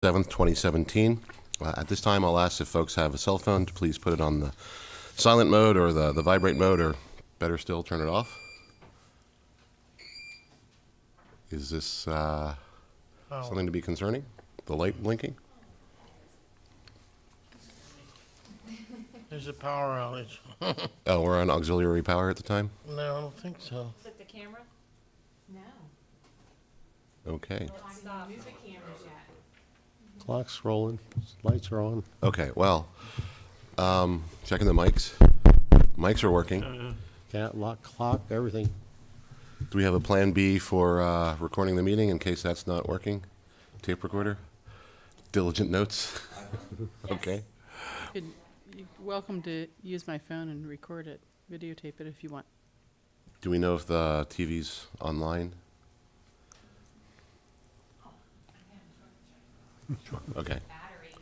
7th, 2017. At this time, I'll ask if folks have a cell phone to please put it on the silent mode or the vibrate mode, or better still, turn it off. Is this something to be concerning? The light blinking? There's a power outage. Oh, we're on auxiliary power at the time? No, I don't think so. Is it the camera? No. Okay. Stop. Music cameras yet. Clock's rolling, lights are on. Okay, well, checking the mics. Mics are working. Cat lock, clock, everything. Do we have a plan B for recording the meeting in case that's not working? Tape recorder? Diligent notes? Okay. You're welcome to use my phone and record it, videotape it if you want. Do we know if the TV's online? Okay. Battery.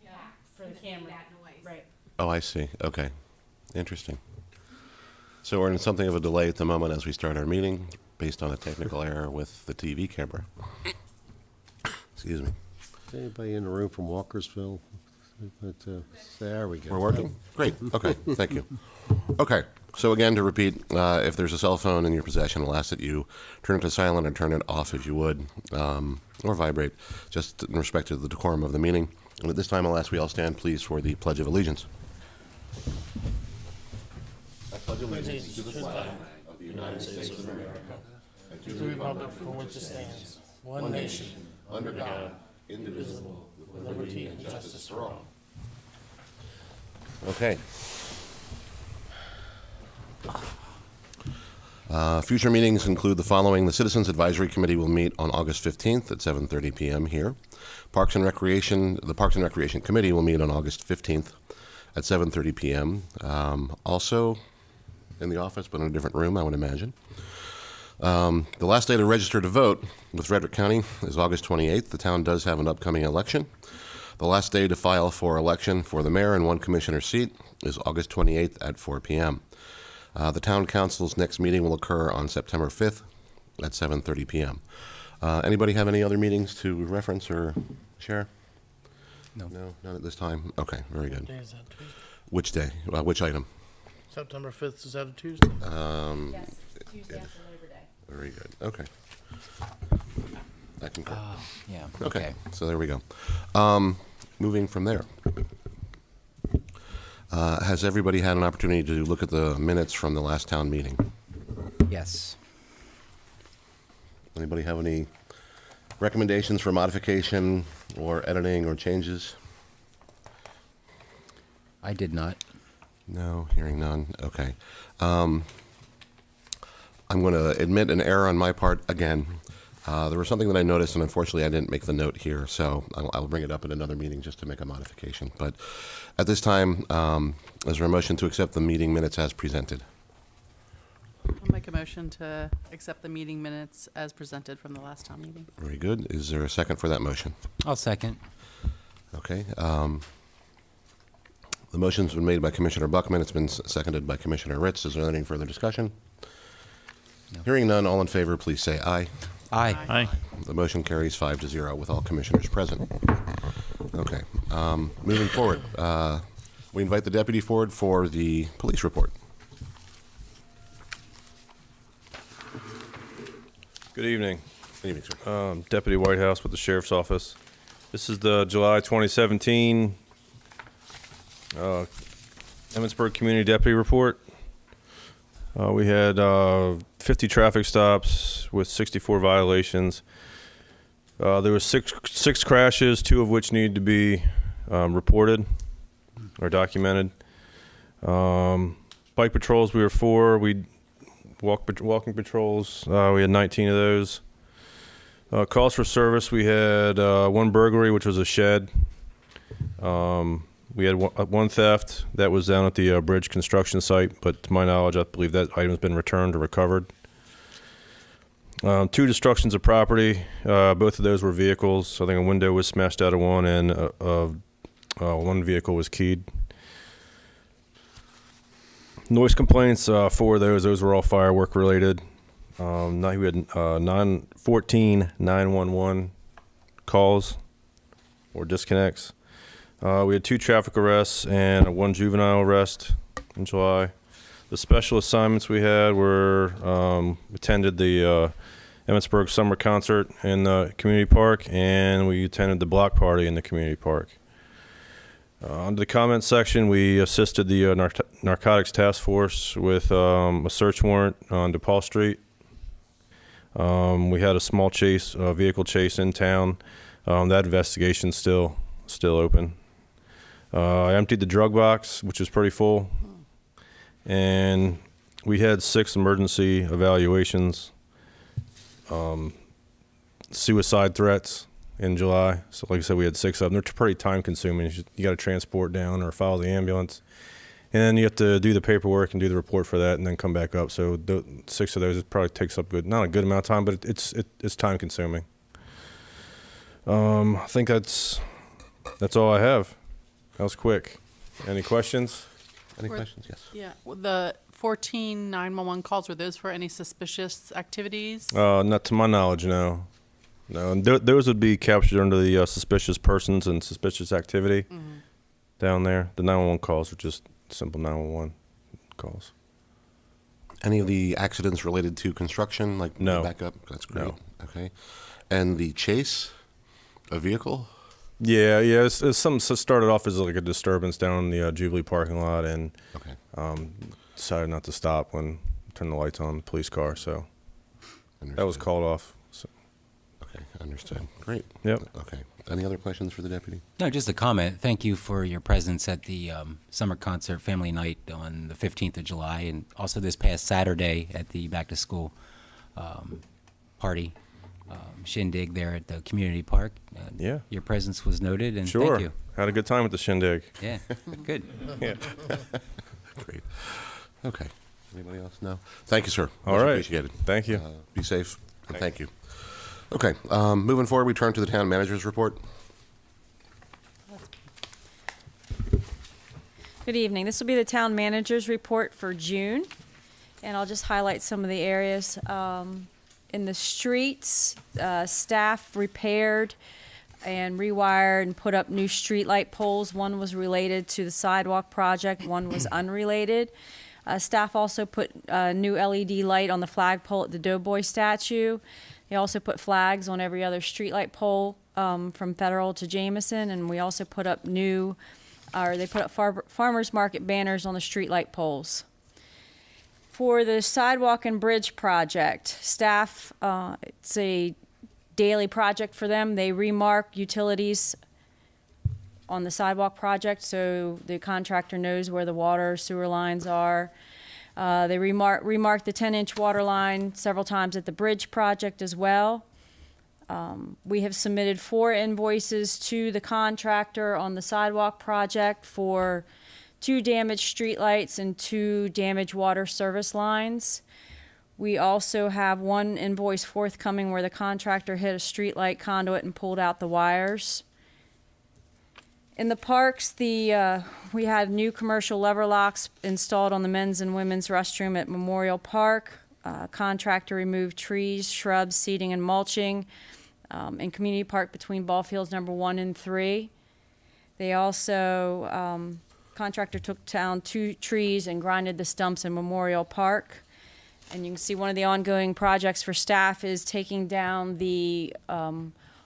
Yeah. For the camera. That noise. Right. Oh, I see. Okay. Interesting. So we're in something of a delay at the moment as we start our meeting based on a technical error with the TV camera. Excuse me. Anybody in the room from Walkersville? But, there we go. We're working? Great. Okay. Thank you. Okay. So again, to repeat, if there's a cell phone in your possession, I'll ask that you turn it to silent and turn it off if you would, or vibrate, just in respect to the decorum of the meeting. And at this time, I'll ask we all stand, please, for the Pledge of Allegiance. I pledge allegiance to the flag of the United States of America and To the republic for which it stands, one nation, under God, indivisible, with liberty and justice for all. Okay. Future meetings include the following. The Citizens Advisory Committee will meet on August 15th at 7:30 p.m. here. The Parks and Recreation Committee will meet on August 15th at 7:30 p.m. Also in the office, but in a different room, I would imagine. The last day to register to vote with Frederick County is August 28th. The town does have an upcoming election. The last day to file for election for the mayor and one commissioner seat is August 28th at 4 p.m. The town council's next meeting will occur on September 5th at 7:30 p.m. Anybody have any other meetings to reference or share? No. No, not at this time. Okay, very What good. day is that, Tuesday? Which day? Which item? September 5th, is that a Tuesday? Yes, Tuesday after Labor Day. Very good. Okay. I concur. Yeah. Okay, so there we go. Moving from there. Has everybody had an opportunity to look at the minutes from the last town meeting? Yes. Anybody have any recommendations for modification or editing or changes? I did not. No, hearing none. Okay. I'm going to admit an error on my part again. There was something that I noticed, and unfortunately I didn't make the note here, so I'll bring it up in another meeting just to make a modification. But at this time, is there a motion to accept the meeting minutes as presented? I'll make a motion to accept the meeting minutes as presented from the last town meeting. Very good. Is there a second for that motion? I'll second. Okay. The motion's been made by Commissioner Buckman. It's been seconded by Commissioner Ritz. Is there any further discussion? No. Hearing none, all in favor, please say aye. Aye. Aye. The motion carries 5-0 with all commissioners present. Okay. Moving forward, we invite the deputy forward for the police report. Good evening. Good evening, sir. Deputy Whitehouse with the Sheriff's Office. This is the July 2017 Emmitsburg Community Deputy Report. We had 50 traffic stops with 64 violations. There were six crashes, 2 of which need to be reported or documented. Bike patrols, we were 4. Walking patrols, we had 19 of those. Calls for service, we had 1 burglary, which was a shed. We had one theft that was down at the bridge construction site, but to my knowledge, I believe that item's been returned or recovered. 2 destructions of property, both of those were vehicles. I think a window was smashed out of one, and one vehicle was keyed. Noise complaints, 4 of those were all firework related. Now we had 14 911 calls or disconnects. We had 2 traffic arrests and 1 juvenile arrest in July. The special assignments we had were attended the Emmitsburg Summer Concert in the community park, and we attended the block party in the community park. Under the comment section, we assisted the Narcotics Task Force with a search warrant on DePaul Street. We had a small chase, vehicle chase in town. That investigation's still open. I emptied the drug box, which was pretty full, and we had 6 emergency evaluations. Suicide threats in July. So like I said, we had 6 of them. They're pretty time consuming. You got to transport down or follow the ambulance. And then you have to do the paperwork and do the report for that and then come back up. So 6 of those, it probably takes up not a good amount of time, but it's time consuming. I think that's all I have. That was quick. Any questions? Any Were- questions? Yes. Yeah, the 14 911 calls, were those for any suspicious activities? Not to my knowledge, no. No, and those would be captured under the suspicious persons and suspicious activity down there. The 911 calls are just simple 911 calls. Any of the accidents related to construction, like No. backup? That's great. No. Okay. And the chase, a vehicle? Yeah, it's something started off as like a disturbance down in the Jubilee parking lot, and Okay. decided not to stop when turned the lights on the police car. So that was Understood. called off. So, Okay, understood. Great. Yep. Okay. Any other questions for the deputy? No, just a comment. Thank you for your presence at the summer concert family night on the 15th of July, and also this past Saturday at the back to school party shindig there at the community park. Yeah. Your presence was noted, and sure. thank you. Had a good time at the shindig. Yeah, good. Great. Okay. Anybody else? No? Thank you, sir. All Much right. Appreciated. Thank you. Be safe, and thank you. Okay, moving forward, we turn to the town manager's report. Good evening. This will be the town manager's report for June, and I'll just highlight some of the areas. In the streets, staff repaired and rewired and put up new streetlight poles. One was related to the sidewalk project, one was unrelated. Staff also put a new LED light on the flagpole at the Doughboy statue. They also put flags on every other streetlight pole from Federal to Jameson, and we also put up they put up farmers market banners on the streetlight poles. For the sidewalk and bridge project, staff, it's a daily project for them. They remark utilities on the sidewalk project so the contractor knows where the water sewer lines are. They remark the 10-inch water line several times at the bridge project as well. We have submitted 4 invoices to the contractor on the sidewalk project for 2 damaged streetlights and 2 damaged water service lines. We also have 1 invoice forthcoming where the contractor hit a streetlight conduit and pulled out the wires. In the parks, we had new commercial lever locks installed on the men's and women's restroom at Memorial Park. Contractor removed trees, shrubs, seeding, and mulching in Community Park between ball fields number 1 and 3. They also, contractor took down 2 trees and grinded the stumps in Memorial Park. And you can see one of the ongoing projects for staff is taking down the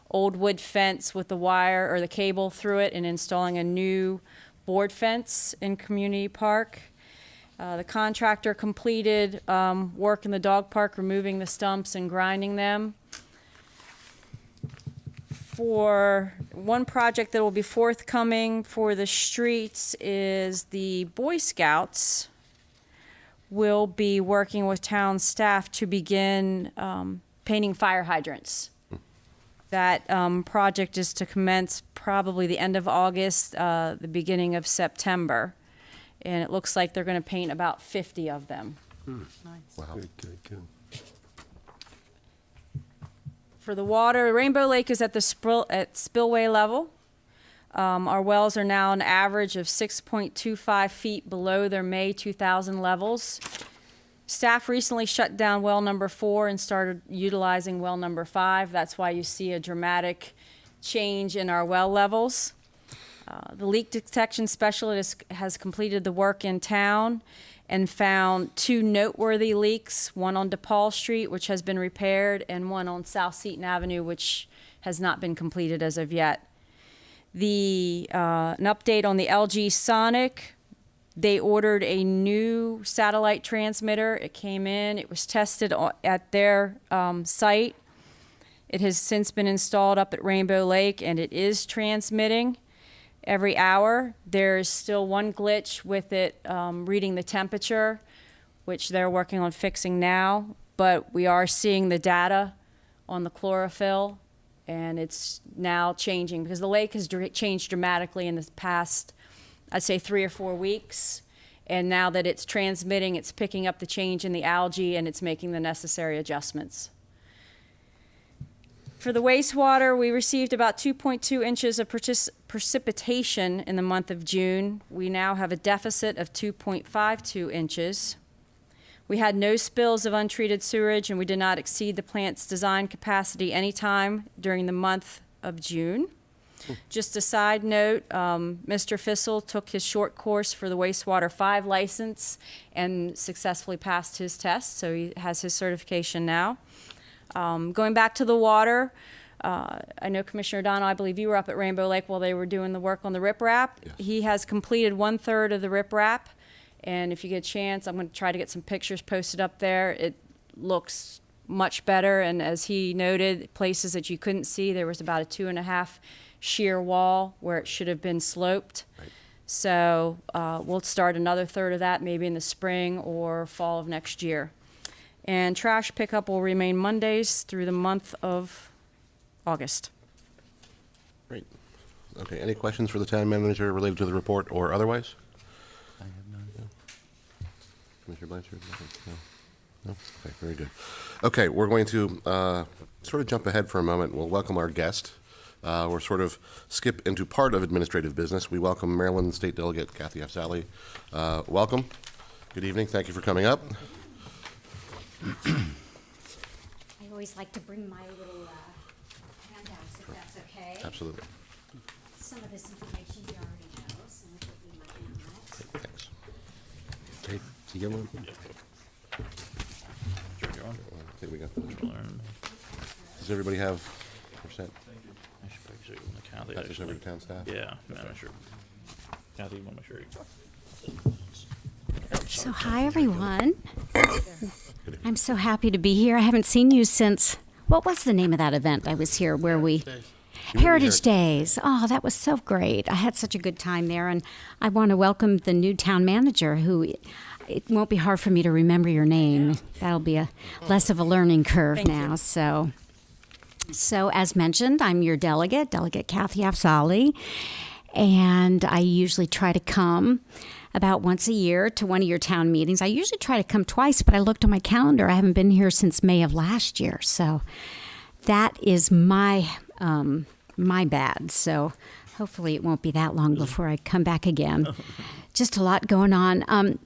old wood fence with the wire or the cable through it and installing a new board fence in Community Park. The contractor completed work in the dog park, removing the stumps and grinding them. For one project that will be forthcoming for the streets is the Boy Scouts will be working with town staff to begin painting fire hydrants. That project is to commence probably the end of August, the beginning of September. And it looks like they're going to paint about 50 of them. Nice. Good. For the water, Rainbow Lake is at the spillway level. Our wells are now an average of 6.25 feet below their May 2000 levels. Staff recently shut down well number 4 and started utilizing well number 5. That's why you see a dramatic change in our well levels. The leak detection specialist has completed the work in town and found 2 noteworthy leaks, one on DePaul Street, which has been repaired, and one on South Seaton Avenue, which has not been completed as of yet. An update on the LG Sonic. They ordered a new satellite transmitter. It came in. It was tested at their site. It has since been installed up at Rainbow Lake, and it is transmitting every hour. There's still one glitch with it reading the temperature, which they're working on fixing now. But we are seeing the data on the chlorophyll, and it's now changing because the lake has changed dramatically in the past, I'd say 3 or 4 weeks. And now that it's transmitting, it's picking up the change in the algae, and it's making the necessary adjustments. For the wastewater, we received about 2.2 inches of precipitation in the month of June. We now have a deficit of 2.52 inches. We had no spills of untreated sewage, and we did not exceed the plant's design capacity anytime during the month of June. Just a side note, Mr. Fissel took his short course for the wastewater 5 license and successfully passed his test, so he has his certification now. Going back to the water, I know Commissioner O'Donnell, I believe you were up at Rainbow Lake while they were doing the work on the riprap. Yes. He has completed 1/3 of the riprap, and if you get a chance, I'm going to try to get some pictures posted up there. It looks much better, and as he noted, places that you couldn't see, there was about a 2.5 shear wall where it should have been sloped. Right. So we'll start another 1/3 of that maybe in the spring or fall of next year. And trash pickup will remain Mondays through the month of August. Great. Okay, any questions for the town manager related to the report or otherwise? I have none. Commissioner Blanchard? No? No? Okay, very good. Okay, we're going to sort of jump ahead for a moment. We'll welcome our guest. We'll sort of skip into part of administrative business. We welcome Maryland State Delegate Kathy Afzali. Welcome. Good evening. Thank you for coming up. I always like to bring my little handouts, if that's okay. Absolutely. Some of this information you already know, some of it you might not. Thanks. Hey, did you get one? I think we got those. Does everybody have percent? I should probably show you the county, That's just over actually. to town staff? Yeah, manager. Kathy, you want to show you? So hi, everyone. I'm so happy to be here. I haven't seen you since, what was the name of that event I was here where we? Heritage Days. Oh, that was so great. I had such a good time there, and I want to welcome the new town manager who, it won't be hard for me to remember your name. That'll be a less of a learning curve Thank now. you. So as mentioned, I'm your delegate, Delegate Kathy Afzali, and I usually try to come about once a year to one of your town meetings. I usually try to come twice, but I looked on my calendar. I haven't been here since May of last year, so that is my bad. So hopefully it won't be that long before I come back again. Just a lot going on.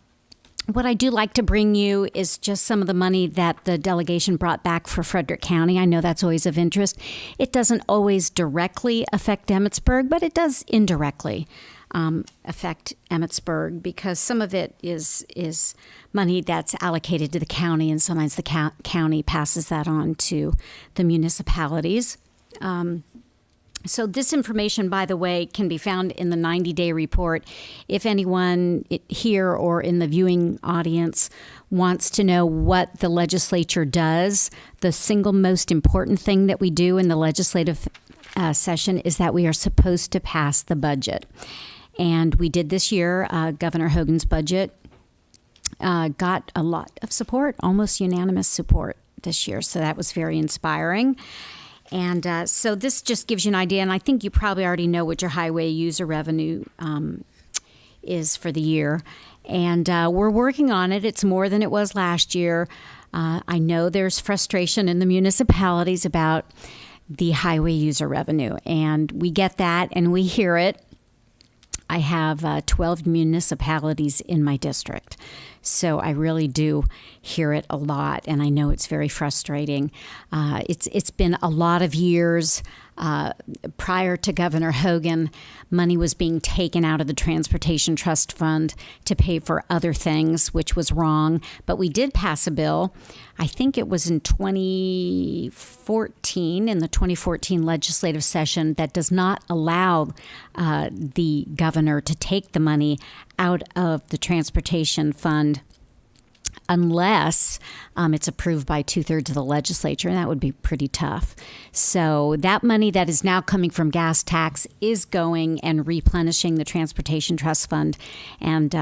What I do like to bring you is just some of the money that the delegation brought back for Frederick County. I know that's always of interest. It doesn't always directly affect Emmitsburg, but it does indirectly affect Emmitsburg because some of it is money that's allocated to the county, and sometimes the county passes that on to the municipalities. So this information, by the way, can be found in the 90-day report. If anyone here or in the viewing audience wants to know what the legislature does, the single most important thing that we do in the legislative session is that we are supposed to pass the budget. And we did this year. Governor Hogan's budget got a lot of support, almost unanimous support this year. So that was very inspiring. And so this just gives you an idea, and I think you probably already know what your highway user revenue is for the year. And we're working on it. It's more than it was last year. I know there's frustration in the municipalities about the highway user revenue, and we get that and we hear it. I have 12 municipalities in my district. So I really do hear it a lot, and I know it's very frustrating. It's been a lot of years. Prior to Governor Hogan, money was being taken out of the Transportation Trust Fund to pay for other things, which was wrong. But we did pass a bill, I think it was in 2014, in the 2014 legislative session, that does not allow the governor to take the money out of the Transportation Fund unless it's approved by 2/3 of the legislature, and that would be pretty tough. So that money that is now coming from gas tax is going and replenishing the Transportation Trust Fund, and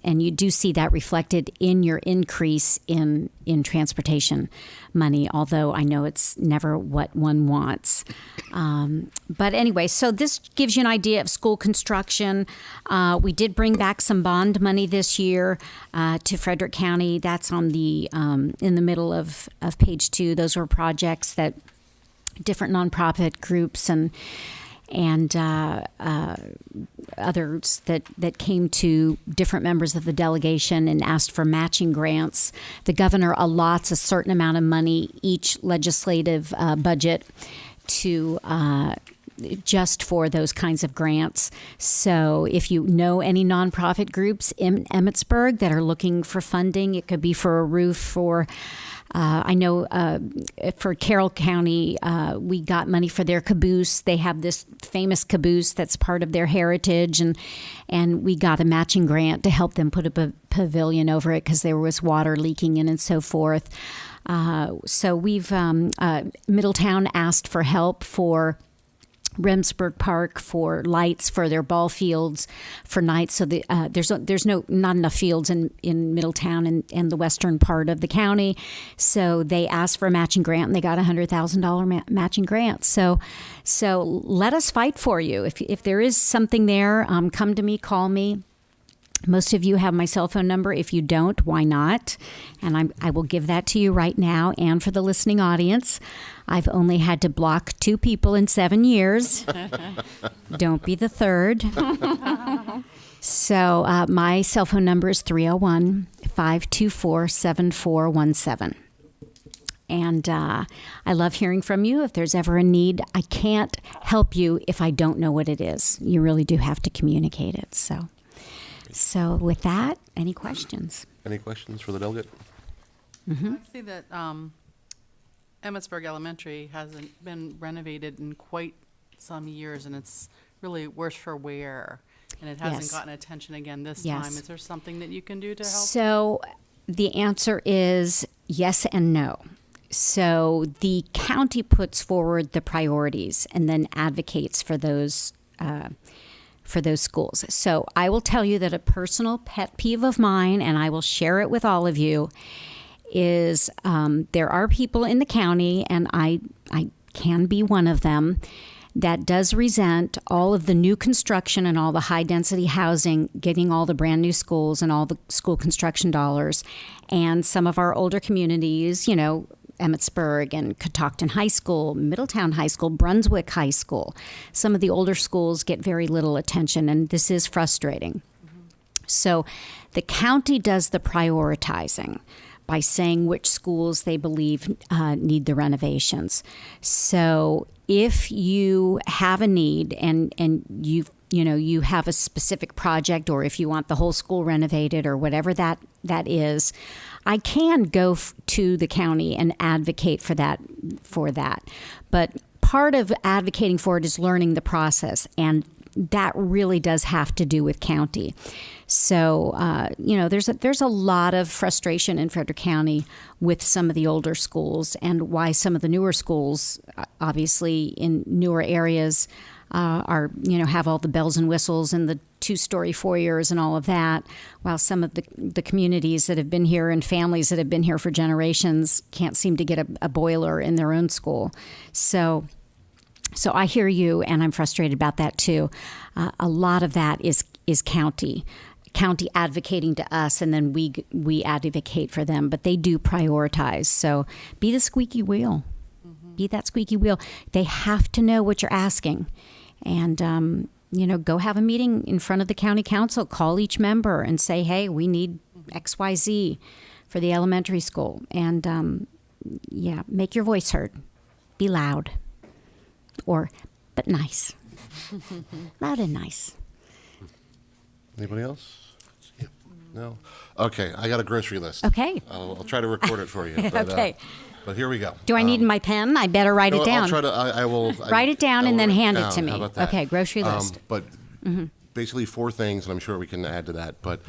you do see that reflected in your increase in transportation money, although I know it's never what one wants. But anyway, so this gives you an idea of school construction. We did bring back some bond money this year to Frederick County. That's on the in the middle of page 2. Those were projects that different nonprofit groups and others that came to different members of the delegation and asked for matching grants. The governor allots a certain amount of money each legislative budget to just for those kinds of grants. So if you know any nonprofit groups in Emmitsburg that are looking for funding, it could be for a roof, for I know for Carroll County, we got money for their caboose. They have this famous caboose that's part of their heritage, and we got a matching grant to help them put a pavilion over it because there was water leaking in and so forth. So we've Middletown asked for help for Remsburg Park, for lights for their ball fields for nights. So there's not enough fields in Middletown and the western part of the county. So they asked for a matching grant, and they got $100,000 matching grant. So let us fight for you. If there is something there, come to me, call me. Most of you have my cell phone number. If you don't, why not? And I will give that to you right now. And for the listening audience, I've only had to block 2 people in 7 years. Don't be the third. So my cell phone number is 301-524-7417. And I love hearing from you. If there's ever a need, I can't help you if I don't know what it is. You really do have to communicate it. So with that, any questions? Any questions for the delegate? I see that Emmitsburg Elementary hasn't been renovated in quite some years, and it's really worse for wear, and it hasn't Yes. gotten attention again this Yes. time. Is there something that you can do to help? So the answer is yes and no. So the county puts forward the priorities and then advocates for those schools. So I will tell you that a personal pet peeve of mine, and I will share it with all of you, is there are people in the county, and I can be one of them, that does resent all of the new construction and all the high-density housing, getting all the brand new schools and all the school construction dollars, and some of our older communities, Emmitsburg and Catoctin High School, Middletown High School, Brunswick High School. Some of the older schools get very little attention, and this is frustrating. So the county does the prioritizing by saying which schools they believe need the renovations. So if you have a need and you have a specific project, or if you want the whole school renovated or whatever that is, I can go to the county and advocate for that. But part of advocating for it is learning the process, and that really does have to do with county. So, there's a lot of frustration in Frederick County with some of the older schools, and why some of the newer schools, obviously in newer areas, have all the bells and whistles and the 2-story foyers and all of that, while some of the communities that have been here and families that have been here for generations can't seem to get a boiler in their own school. So I hear you, and I'm frustrated about that too. A lot of that is county advocating to us, and then we advocate for them, but they do prioritize. So be the squeaky wheel. Be that squeaky wheel. They have to know what you're asking. And, go have a meeting in front of the county council. Call each member and say, hey, we need XYZ for the elementary school. And yeah, make your voice heard. Be loud. But nice. Loud and nice. Anybody else? No? Okay, I got a grocery list. Okay. I'll try to record it for you. But, Okay. But here we go. Do I need my pen? I better write No, it down. I'll try to, I will. Write it down I and will then write hand it down. to me. How about that? Okay, grocery list. But basically 4 things, and I'm sure we can add to that. But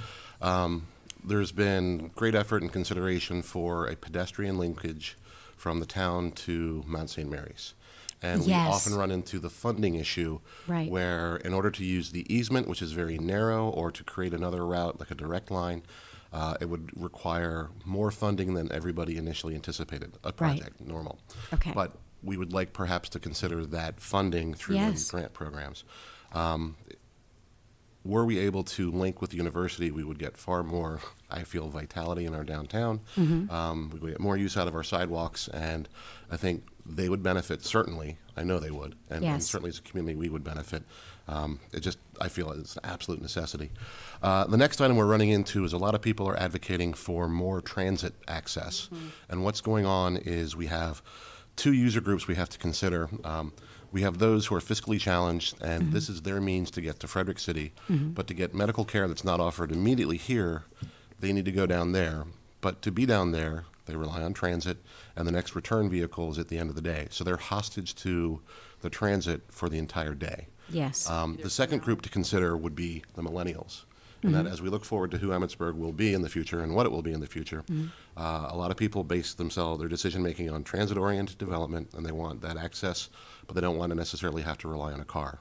there's been great effort and consideration for a pedestrian linkage from the town to Mount St. Mary's. And we Yes. often run into the funding issue Right. where in order to use the easement, which is very narrow, or to create another route like a direct line, it would require more funding than everybody initially anticipated, a project, normal. Okay. But we would like perhaps to consider that funding through Yes. grant programs. Were we able to link with the university, we would get far more, I feel, vitality in our downtown. We would get more use out of our sidewalks, and I think they would benefit, certainly. I know they would. And Yes. certainly as a community, we would benefit. I feel it's an absolute necessity. The next item we're running into is a lot of people are advocating for more transit access. And what's going on is we have 2 user groups we have to consider. We have those who are fiscally challenged, and this is their means to get to Frederick City. But to get medical care that's not offered immediately here, they need to go down there. But to be down there, they rely on transit, and the next return vehicle is at the end of the day. So they're hostage to the transit for the entire day. Yes. The second group to consider would be the millennials. And that as we look forward to who Emmitsburg will be in the future and what it will be in the future, a lot of people base their decision-making on transit-oriented development, and they want that access, but they don't want to necessarily have to rely on a car.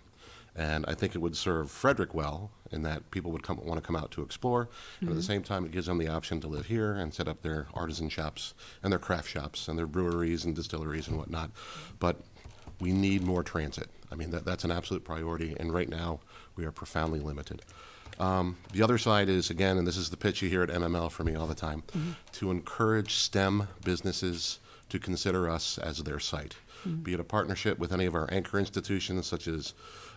And I think it would serve Frederick well in that people would want to come out to explore, and at the same time, it gives them the option to live here and set up their artisan shops and their craft shops and their breweries and distilleries and whatnot. But we need more transit. I mean, that's an absolute priority, and right now, we are profoundly limited. The other side is, again, and this is the pitch you hear at MML from me all the time, to encourage STEM businesses to consider us as their site. Be it a partnership with any of our anchor institutions such as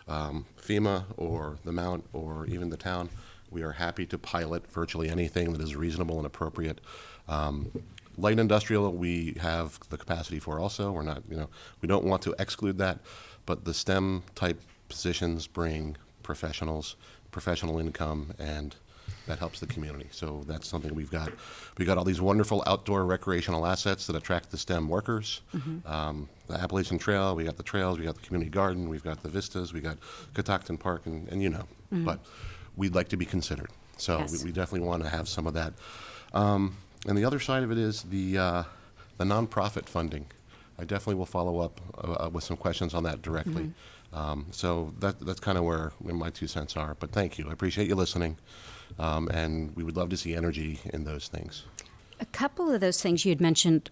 FEMA or the Mount or even the town. We are happy to pilot virtually anything that is reasonable and appropriate. Light industrial, we have the capacity for also. We're not, we don't want to exclude that, but the STEM type positions bring professionals, professional income, and that helps the community. So that's something we've got. We've got all these wonderful outdoor recreational assets that attract the STEM workers. The Appalachian Trail, we got the trails, we got the community garden, we've got the vistas, we got Catoctin Park, and but we'd like to be considered. So Yes. we definitely want to have some of that. And the other side of it is the nonprofit funding. I definitely will follow up with some questions on that directly. So that's kind of where my 2 cents are. But thank you. I appreciate you listening. And we would love to see energy in those things. A couple of those things you had mentioned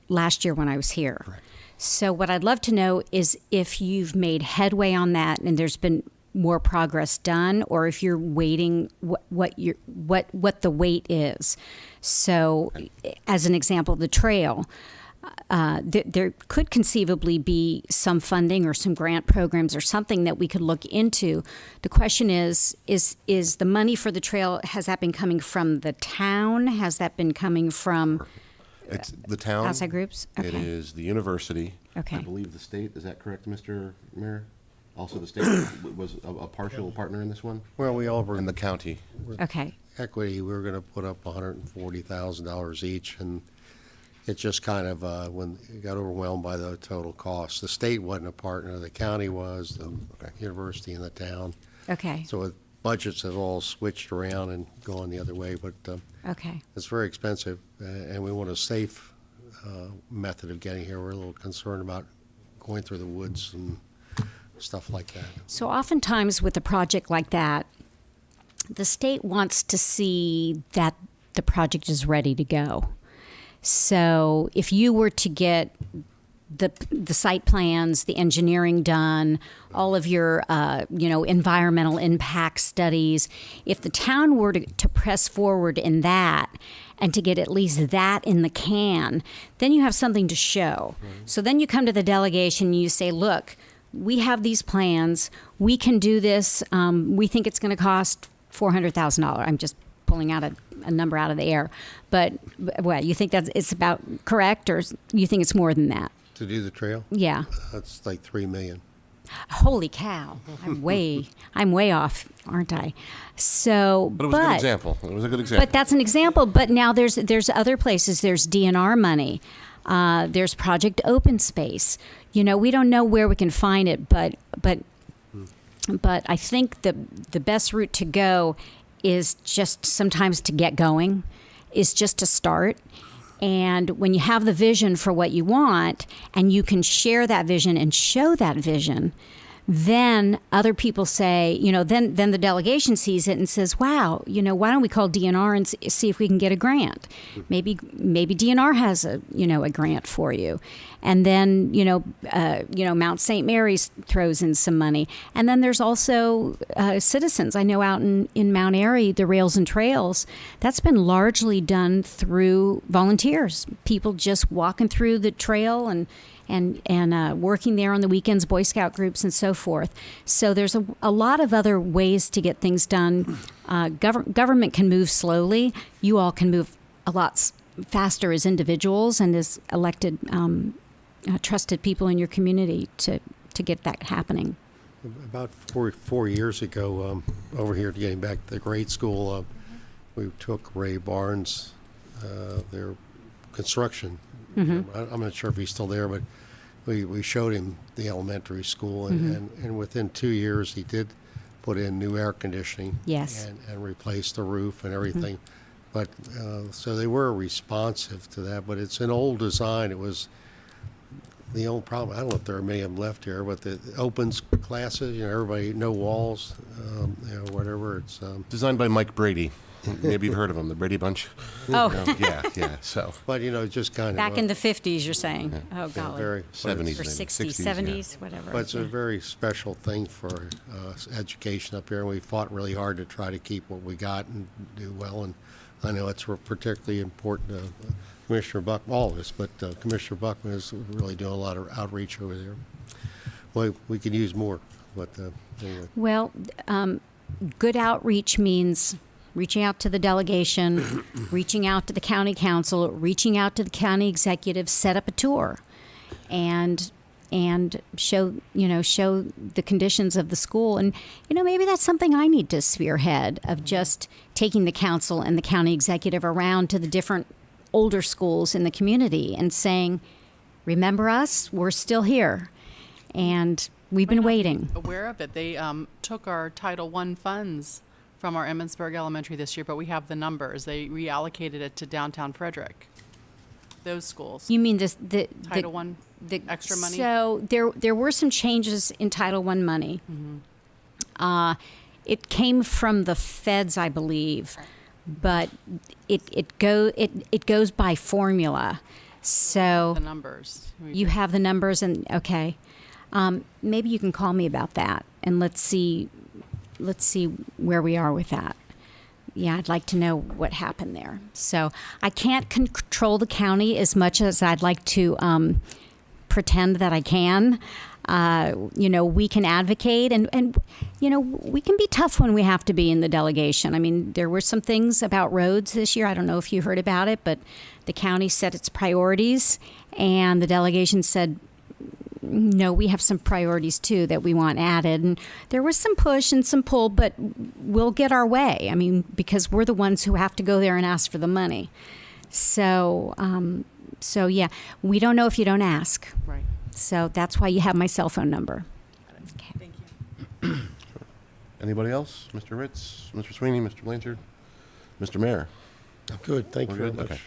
last year when I was here. Correct. So what I'd love to know is if you've made headway on that and there's been more progress done, or if you're waiting, what the wait is. So, as an example, the trail. There could conceivably be some funding or some grant programs or something that we could look into. The question is the money for the trail, has that been coming from the town? Has that been coming from It's the town. outside groups? It Okay. is the university. Okay. I believe the state. Is that correct, Mr. Mayor? Also, the state was a partial partner in this one? Well, we all And bring the county. Okay. equity, we were gonna put up $140,000 each, and it just kind of, when it got overwhelmed by the total cost. The state wasn't a partner, the county was, the Okay. university and the town. Okay. So budgets have all switched around and gone the other way, but Okay. it's very expensive, and we want a safe method of getting here. We're a little concerned about going through the woods and stuff like that. So oftentimes with a project like that, the state wants to see that the project is ready to go. So if you were to get the site plans, the engineering done, all of your environmental impact studies, if the town were to press forward in that and to get at least that in the can, then you have something to show. So then you come to the delegation and you say, look, we have these plans. We can do this. We think it's going to cost $400,000. I'm just pulling out a a number out of the air. But what, you think it's about correct, or you think it's more than that? To do the trail, Yeah. that's like 3 million. Holy cow! I'm way off, aren't I? So, But it was a good example. It was a good example. But that's an example. But now there's other places. There's DNR money. There's Project Open Space. You know, we don't know where we can find it, but I think the best route to go is just sometimes to get going, is just to start. And when you have the vision for what you want and you can share that vision and show that vision, then other people say, you know, then the delegation sees it and says, wow, you know, why don't we call DNR and see if we can get a grant? Maybe DNR has a grant for you. And then, Mount St. Mary's throws in some money. And then there's also citizens. I know out in Mount Airy, the Rails and Trails, that's been largely done through volunteers. People just walking through the trail and working there on the weekends, Boy Scout groups and so forth. So there's a lot of other ways to get things done. Government can move slowly. You all can move a lot faster as individuals and as elected, trusted people in your community to get that happening. About 4 years ago, over here, getting back to the grade school, we took Ray Barnes, their construction. I'm not sure if he's still there, but we showed him the elementary school, and within 2 years, he did put in new air conditioning. Yes. And replace the roof and everything. But so they were responsive to that, but it's an old design. It was the only problem. I don't know if there are many of them left here, but the opens classes, everybody, no walls, whatever. It's Designed by Mike Brady. Maybe you've heard of him, the Brady Bunch. Oh. Yeah. So but just kind Back of in the 50s, you're saying? Oh, golly. very 70s, Or maybe. 60s, 60s, 70s, whatever. But it's a very special thing for education up here, and we fought really hard to try to keep what we got and do well. And I know it's particularly important to Commissioner Buckman, all of us, but Commissioner Buckman is really doing a lot of outreach over there. Well, we could use more, but anyway. Well, good outreach means reaching out to the delegation, reaching out to the county council, reaching out to the county executive, set up a tour, and show the conditions of the school. And maybe that's something I need to spearhead, of just taking the council and the county executive around to the different older schools in the community and saying, remember us, we're still here, and we've been waiting. Aware of it. They took our Title I funds from our Emmitsburg Elementary this year, but we have the numbers. They reallocated it to downtown Frederick. Those schools. You mean the Title I, the extra money? So there were some changes in Title I money. It came from the feds, I believe, but it goes by formula. So The numbers. you have the numbers, and okay, maybe you can call me about that, and let's see where we are with that. Yeah, I'd like to know what happened there. So I can't control the county as much as I'd like to pretend that I can. We can advocate, and we can be tough when we have to be in the delegation. I mean, there were some things about roads this year. I don't know if you heard about it, but the county set its priorities, and the delegation said, no, we have some priorities too that we want added. And there was some push and some pull, but we'll get our way. I mean, because we're the ones who have to go there and ask for the money. So yeah, we don't know if you don't ask. Right. So that's why you have my cell phone number. Okay. Thank you. Anybody else? Mr. Ritz, Mr. Sweeney, Mr. Blanchard, Mr. Mayor? Good, thank you We're very good? much. Okay.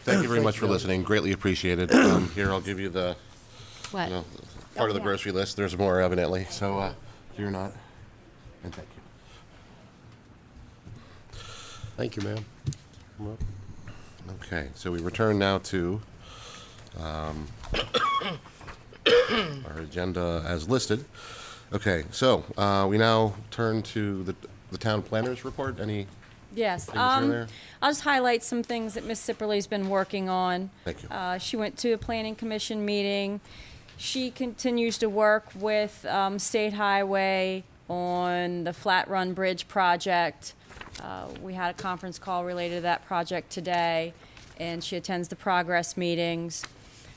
Thank you very much for Bill. listening. Greatly appreciated. Here, I'll give you the What? part of the yeah. grocery list. There's more, evidently. So fear not. And thank you. Thank you, ma'am. Okay, so we return now to our agenda as listed. Okay, so we now turn to the town planners report. Any? Yes. Things here and there? I'll just highlight some things that Miss Sipperly's been working on. Thank you. She went to a planning commission meeting. She continues to work with State Highway on the Flat Run Bridge project. We had a conference call related to that project today, and she attends the progress meetings.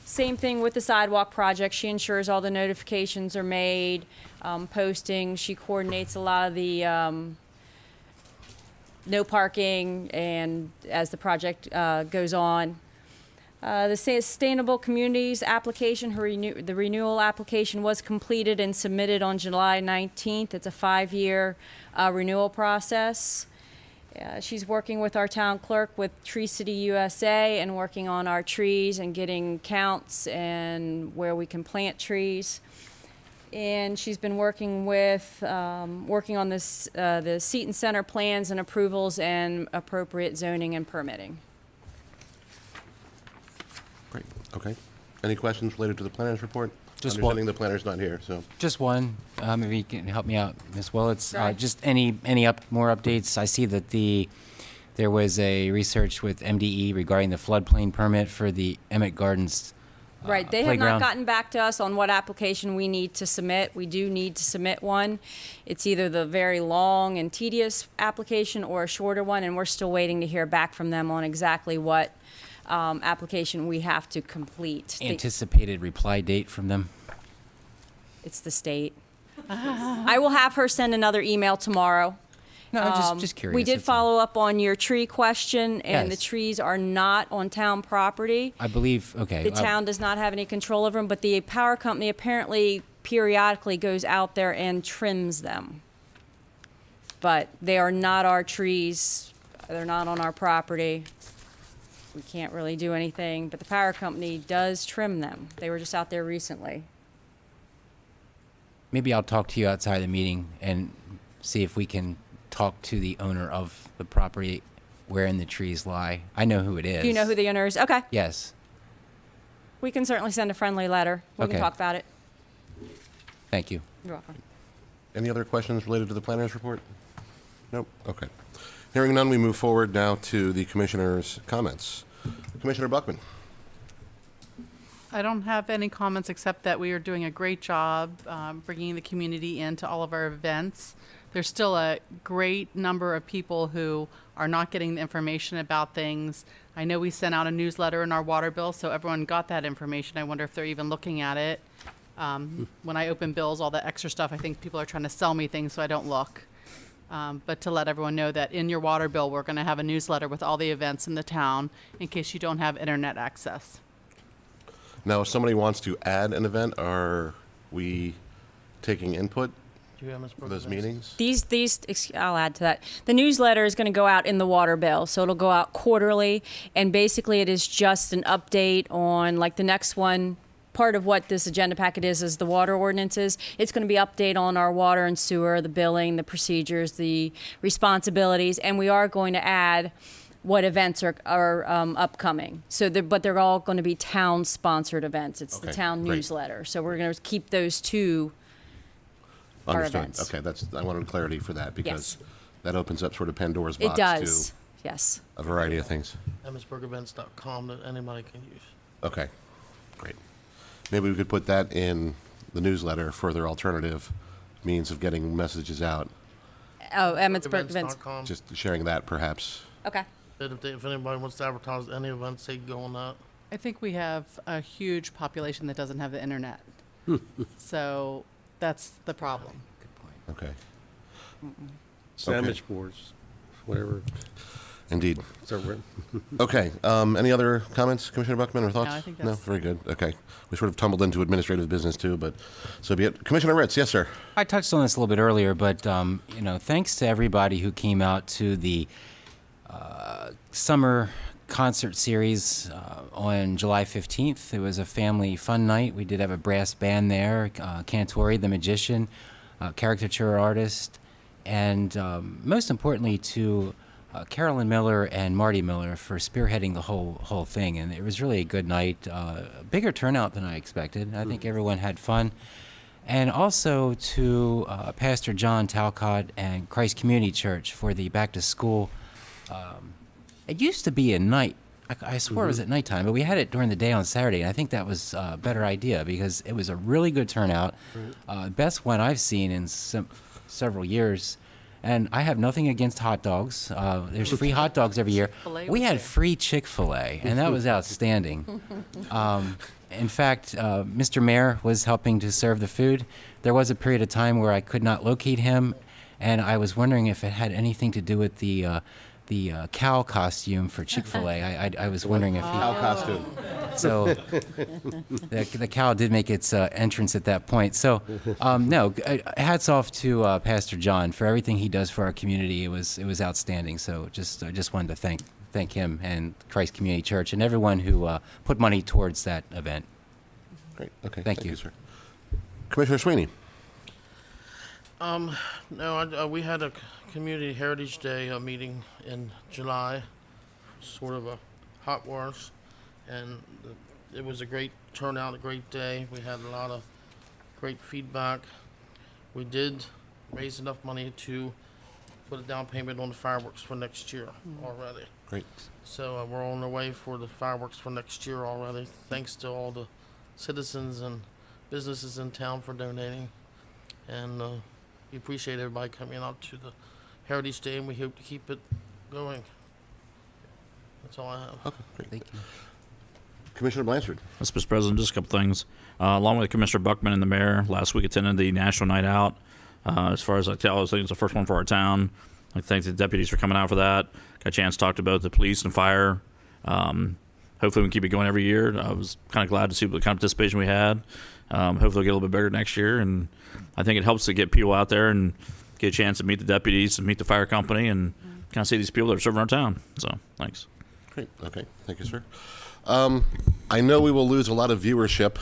Same thing with the sidewalk project. She ensures all the notifications are made, posting. She coordinates a lot of the no parking and as the project goes on. The Sustainable Communities application, the renewal application was completed and submitted on July 19th. It's a 5-year renewal process. She's working with our town clerk with Tree City USA and working on our trees and getting counts and where we can plant trees. And she's been working on this, the Seton Center plans and approvals and appropriate zoning and permitting. Great, okay. Any questions related to the planner's report? Just Understanding the planner's not here, so. Just one, maybe you can help me out, Ms. Willits. Sure. Just any more updates? I see that there was a research with MDE regarding the floodplain permit for the Emmett Gardens Right, they have playground. not gotten back to us on what application we need to submit. We do need to submit one. It's either the very long and tedious application or a shorter one, and we're still waiting to hear back from them on exactly what application we have to complete. Anticipated reply date from them? It's the state. I will have her send another email tomorrow. No, just curious. We did that's all. follow up on your tree question, and the Yes. trees are not on town property. I believe, okay. The town does not have any control over them, but the power company apparently periodically goes out there and trims them. But they are not our trees. They're not on our property. We can't really do anything, but the power company does trim them. They were just out there recently. Maybe I'll talk to you outside the meeting and see if we can talk to the owner of the property wherein the trees lie. I know who it is. Do you know who the owner is? Okay. Yes. We can certainly send a friendly letter. We can Okay. talk about it. Thank you. You're welcome. Any other questions related to the planner's report? Nope, okay. Hearing none, we move forward now to the commissioner's comments. Commissioner Buckman. I don't have any comments except that we are doing a great job bringing the community into all of our events. There's still a great number of people who are not getting the information about things. I know we sent out a newsletter in our water bill, so everyone got that information. I wonder if they're even looking at it. When I open bills, all that extra stuff, I think people are trying to sell me things so I don't look. But to let everyone know that in your water bill, we're going to have a newsletter with all the events in the town in case you don't have internet access. Now, if somebody wants to add an event, are we taking input Do you have Ms. for those meetings? I'll add to that. The newsletter is going to go out in the water bill, so it'll go out quarterly, and basically it is just an update on, like, the next one. Part of what this agenda packet is the water ordinances. It's going to be update on our water and sewer, the billing, the procedures, the responsibilities, and we are going to add what events are upcoming. So, but they're all going to be town-sponsored events. It's the Okay, town great. newsletter. So we're going to keep those two. Our Understood. events. Okay, I wanted clarity for that because Yes. that opens up sort of Pandora's box It does, yes. to a variety of things. MSburgevents.com that anybody can use. Okay, great. Maybe we could put that in the newsletter, further alternative means of getting messages out. Oh, Emmitsburg events. Events.com. Just sharing that perhaps. Okay. That if anybody wants to advertise any events, they can go on that. I think we have a huge population that doesn't have the internet. So that's the problem. Okay, Sandwich boards, whatever. indeed. So we're- Okay, any other comments, Commissioner Buckman, or thoughts? I think No, that's- very good. Okay. We sort of tumbled into administrative business too, but so be it. Commissioner Ritz, yes, sir. I touched on this a little bit earlier, but thanks to everybody who came out to the summer concert series on July 15th. It was a family fun night. We did have a brass band there, Cantori, the magician, caricature artist, and most importantly to Carolyn Miller and Marty Miller for spearheading the whole thing. And it was really a good night, a bigger turnout than I expected. I think everyone had fun. And also to Pastor John Talcott and Christ Community Church for the back to school. It used to be at night. I swore it was at nighttime, but we had it during the day on Saturday, and I think that was a better idea because it was a really good turnout. Best one I've seen in several years. And I have nothing against hot dogs. There's free hot dogs every year. Chick-fil-A We was had there. free Chick-fil-A, and that was outstanding. In fact, Mr. Mayor was helping to serve the food. There was a period of time where I could not locate him, and I was wondering if it had anything to do with the cow costume for Chick-fil-A. I was wondering if he... Cow costume. So the cow did make its entrance at that point. So no, hats off to Pastor John for everything he does for our community. It was outstanding. So I just wanted to thank him and Christ Community Church and everyone who put money towards that event. Great. Okay. Thank you. sir. Commissioner Sweeney. No, we had a Community Heritage Day meeting in July, sort of a hot wash, and it was a great turnout, a great day. We had a lot of great feedback. We did raise enough money to put a down payment on the fireworks for next year already. Great. So we're on our way for the fireworks for next year already. Thanks to all the citizens and businesses in town for donating. And we appreciate everybody coming out to the Heritage Day, and we hope to keep it going. That's all I have. Okay. Great. Thank you. Commissioner Blanchard. Yes, Mr. President, just a couple things. Along with Commissioner Buckman and the mayor, last week attended the National Night Out. As far as I tell, I think it's the first one for our town. I thank the deputies for coming out for that. Got a chance to talk to both the police and fire. Hopefully we can keep it going every year. I was kind of glad to see what kind of participation we had. Hopefully we'll get a little bit better next year. And I think it helps to get people out there and get a chance to meet the deputies and meet the fire company and kind of see these people that are serving our town. So thanks. Great. Okay. Thank you, sir. I know we will lose a lot of viewership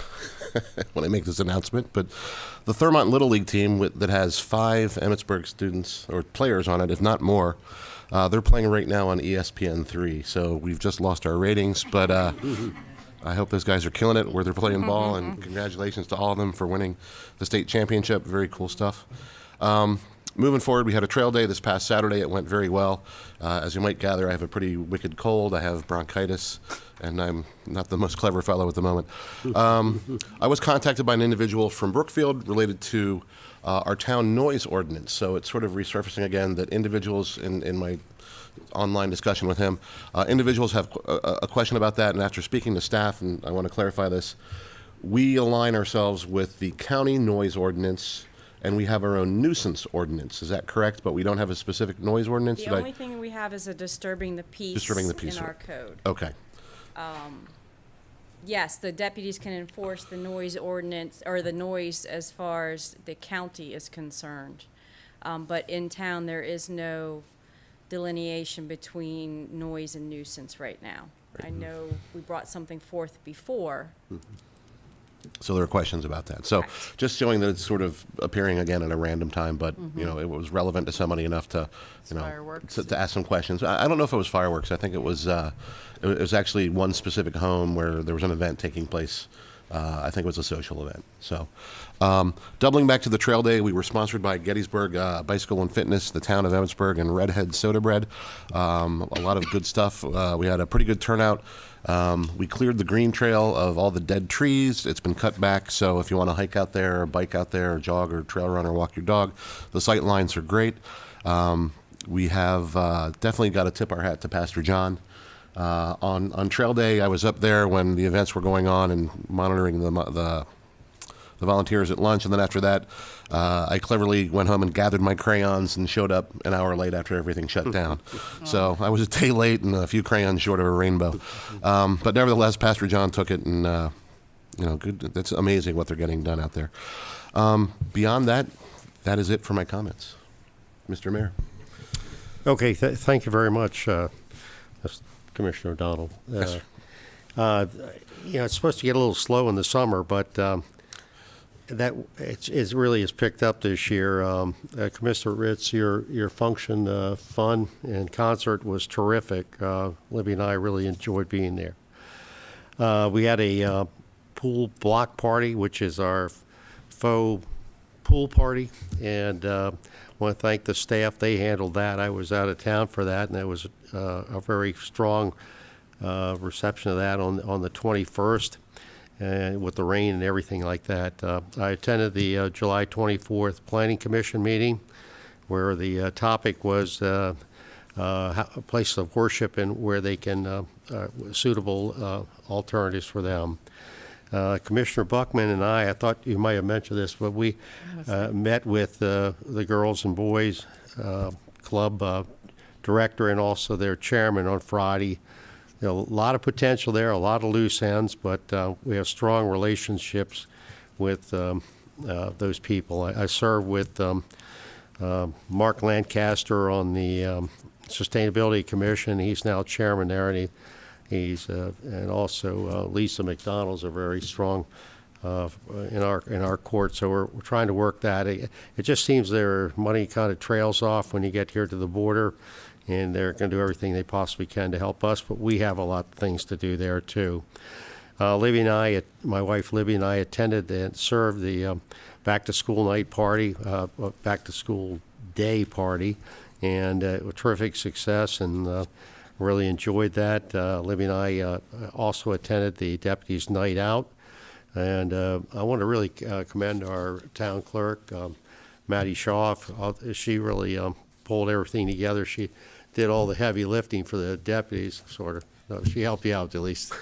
when I make this announcement, but the Thurmont Little League team that has 5 Emmitsburg students or players on it, if not more, they're playing right now on ESPN3. So we've just lost our ratings, but I hope those guys are killing it where they're playing ball, and congratulations to all of them for winning the state championship. Very cool stuff. Moving forward, we had a trail day this past Saturday. It went very well. As you might gather, I have a pretty wicked cold. I have bronchitis, and I'm not the most clever fellow at the moment. I was contacted by an individual from Brookfield related to our town noise ordinance. So it's sort of resurfacing again that individuals in my online discussion with him, individuals have a question about that. And after speaking to staff, and I want to clarify this, we align ourselves with the county noise ordinance, and we have our own nuisance ordinance. Is that correct? But we don't have a specific noise ordinance? The only thing we have is a disturbing the peace Disturbing the peace, in our right. code. Okay. Yes, the deputies can enforce the noise ordinance, or the noise as far as the county is concerned. But in town, there is no delineation between noise and nuisance right now. I know we brought something forth before. So there are questions about that. So Correct. just showing that it's sort of appearing again at a random time, but you know, it was relevant to somebody enough to, you know, Fireworks. to ask some questions. I don't know if it was fireworks. I think it was actually one specific home where there was an event taking place. I think it was a social event. So doubling back to the trail day, we were sponsored by Gettysburg Bicycle and Fitness, the town of Emmitsburg, and Redhead Soda Bread. A lot of good stuff. We had a pretty good turnout. We cleared the green trail of all the dead trees. It's been cut back, so if you want to hike out there, or bike out there, or jog, or trail run, or walk your dog, the sight lines are great. We have definitely got to tip our hat to Pastor John. On trail day, I was up there when the events were going on and monitoring the volunteers at lunch, and then after that, I cleverly went home and gathered my crayons and showed up an hour late after everything shut down. So I was a day late and a few crayons short of a rainbow. But nevertheless, Pastor John took it, and you know, good. That's amazing what they're getting done out there. Beyond that, that is it for my comments, Mr. Mayor. Okay, thank you very much, Commissioner O'Donnell. Yes, You know, it's supposed to get a little slow in the summer, but that it really has picked up this year. Commissioner Ritz, your function, fun, and concert was terrific. Libby and I really enjoyed being there. We had a pool block party, which is our faux pool party, and I want to thank the staff. They handled that. I was out of town for that, and it was a very strong reception of that on the 21st. with the rain and everything like that. I attended the July 24th Planning Commission meeting, where the topic was a place of worship and where they can suitable alternatives for them. Commissioner Buckman and I thought you might have mentioned this, but we met with the Girls and Boys Club director and also their chairman on Friday. You know, a lot of potential there, a lot of loose ends, but we have strong relationships with those people. I serve with Mark Lancaster on the Sustainability Commission. He's now chairman there, and he's and also Lisa McDonald's a very strong in our court. So we're trying to work that. It just seems their money kind of trails off when you get here to the border, and they're going to do everything they possibly can to help us. But we have a lot of things to do there too. Libby and I, my wife Libby and I, attended and served the back to school night party, back to school day party, and it was a terrific success, and really enjoyed that. Libby and I also attended the Deputies Night Out, and I want to really commend our town clerk, Maddie Shaw. She really pulled everything together. She did all the heavy lifting for the deputies, sort of. No, she helped you out at least.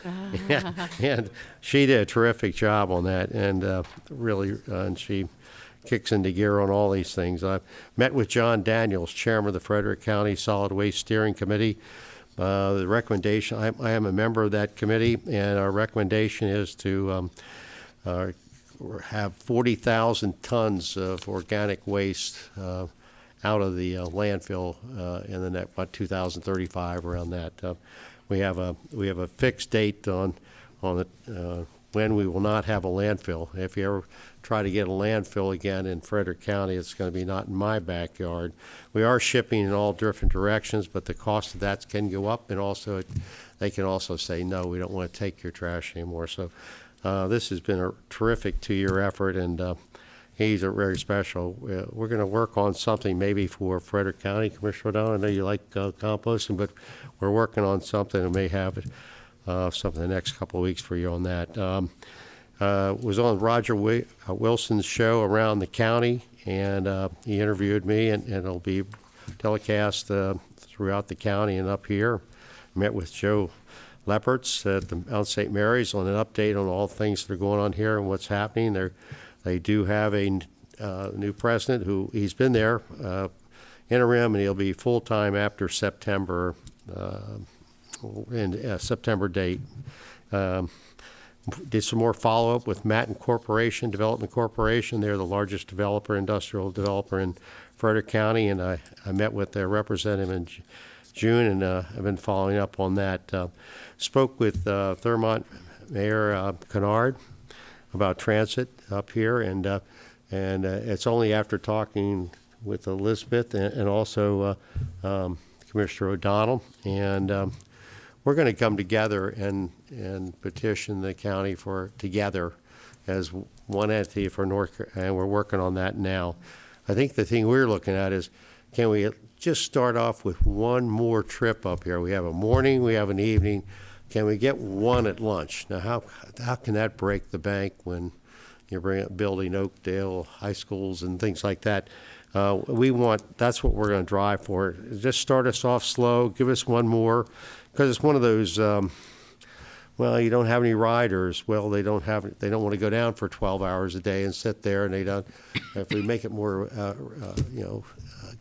And she did a terrific job on that, and really, and she kicks into gear on all these things. I met with John Daniels, chairman of the Frederick County Solid Waste Steering Committee. The recommendation, I am a member of that committee, and our recommendation is to have 40,000 tons of organic waste out of the landfill in the next, about 2035, around that. We have a fixed date on the when we will not have a landfill. If you ever try to get a landfill again in Frederick County, it's going to be not in my backyard. We are shipping in all different directions, but the cost of that can go up, and also they can also say, no, we don't want to take your trash anymore. So this has been a terrific 2-year effort, and he's a very special. We're going to work on something maybe for Frederick County. Commissioner O'Donnell, I know you like composting, but we're working on something and may have it something the next couple of weeks for you on that. Was on Roger Wilson's show Around the County, and he interviewed me, and it'll be telecast throughout the county and up here. Met with Joe Leppertz at the Mount St. Mary's on an update on all things that are going on here and what's happening. They do have a new president who he's been there interim, and he'll be full-time after September September date. Did some more follow-up with Matin Corporation, Development Corporation. They're the largest industrial developer in Frederick County, and I met with their representative in June, and I've been following up on that. Spoke with Thurmont Mayor Kennard about transit up here, and it's only after talking with Elizabeth and also Commissioner O'Donnell, and we're going to come together and petition the county together as one entity for and we're working on that now. I think the thing we're looking at is, can we just start off with one more trip up here? We have a morning, we have an evening. Can we get one at lunch? Now, how can that break the bank when you're building Oakdale high schools and things like that? That's what we're going to drive for. Just start us off slow, give us one more. Because it's one of those, well, you don't have any riders. Well, they don't want to go down for 12 hours a day and sit there, and they don't. If we make it more,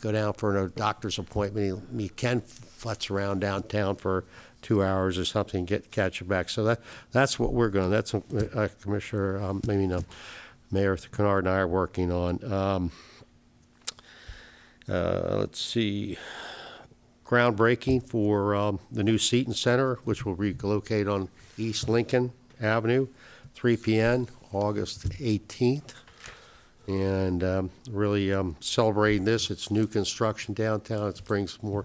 go down for a doctor's appointment, you can futz around downtown for 2 hours or something, catch it back. So that's what we're going. That's Commissioner, Mayor Kennard and I are working on. Let's see. Groundbreaking for the new Seton Center, which will be located on East Lincoln Avenue, 3 p.m., August 18th. And really celebrating this. It's new construction downtown. It brings more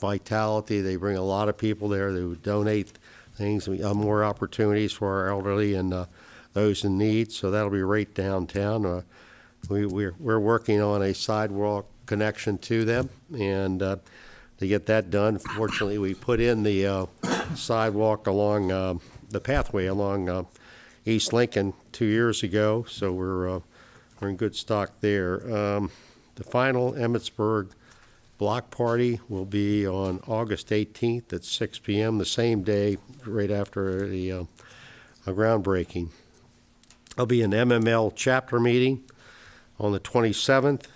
vitality. They bring a lot of people there. They would donate things. We have more opportunities for our elderly and those in need. So that'll be right downtown. We're working on a sidewalk connection to them, and to get that done, fortunately, we put in the sidewalk along the pathway along East Lincoln 2 years ago, so we're in good stock there. The final Emmitsburg block party will be on August 18th at 6 p.m., the same day, right after the groundbreaking. There'll be an MML chapter meeting on the 27th.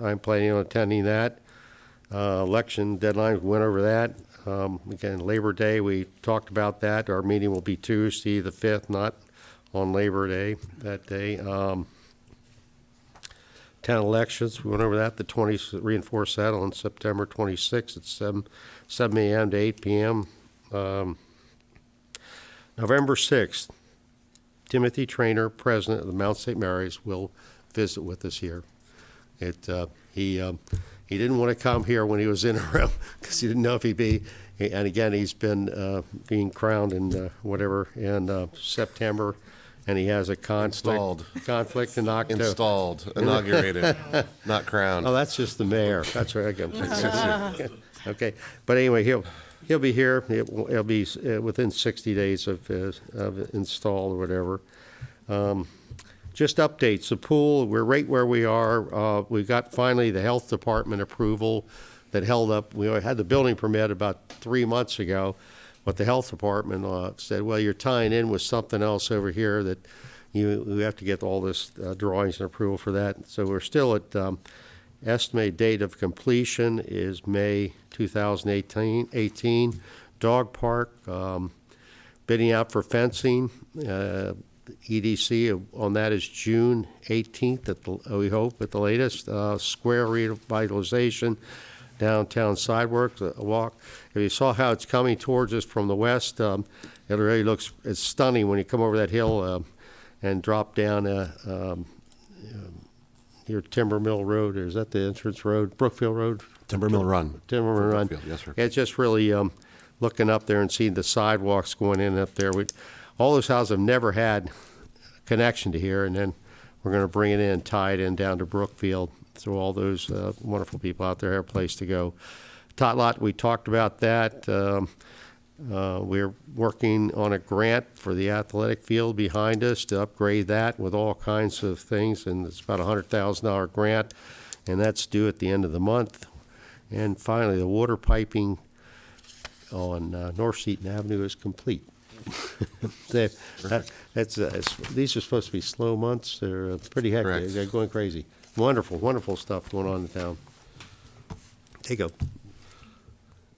I'm planning on attending that. Election deadline, we went over that. Again, Labor Day, we talked about that. Our meeting will be Tuesday, the 5th, not on Labor Day that day. Town elections, we went over that, reinforced that on September 26th at 7 a.m. to 8 p.m. November 6th, Timothy Traynor, president of the Mount St. Mary's, will visit with us here. He didn't want to come here when he was interim because he didn't know if he'd be. And again, he's been being crowned in September, and he has a conflict in October. Installed, inaugurated, not crowned. Oh, that's just the mayor. That's right. Okay, but anyway, he'll be here. He'll be within 60 days of install or whatever. Just updates. The pool, we're right where we are. We got finally the health department approval that held up. We had the building permit about 3 months ago, but the health department said, well, you're tying in with something else over here that we have to get all this drawings and approval for that. So we're still at estimated date of completion is May 2018. Dog park, bidding out for fencing. EDC on that is June 18th, we hope, at the latest. Square revitalization, downtown sidewalk. If you saw how it's coming towards us from the west, it really looks, it's stunning when you come over that hill and drop down near Timber Mill Road, or is that the entrance road? Brookfield Road? Timber Mill Run. Timber Mill Run. Brookfield, yes, sir. It's just really looking up there and seeing the sidewalks going in up there. All those houses have never had connection to here, and then we're going to bring it in, tie it in down to Brookfield, so all those wonderful people out there have a place to go. Tot Lot, we talked about that. We're working on a grant for the athletic field behind us to upgrade that with all kinds of things, and it's about a $100,000 grant, and that's due at the end of the month. And finally, the water piping on North Seaton Avenue is complete. These are supposed to be slow months. They're pretty hectic. Correct. They're going crazy. Wonderful, wonderful stuff going on in town. There you go.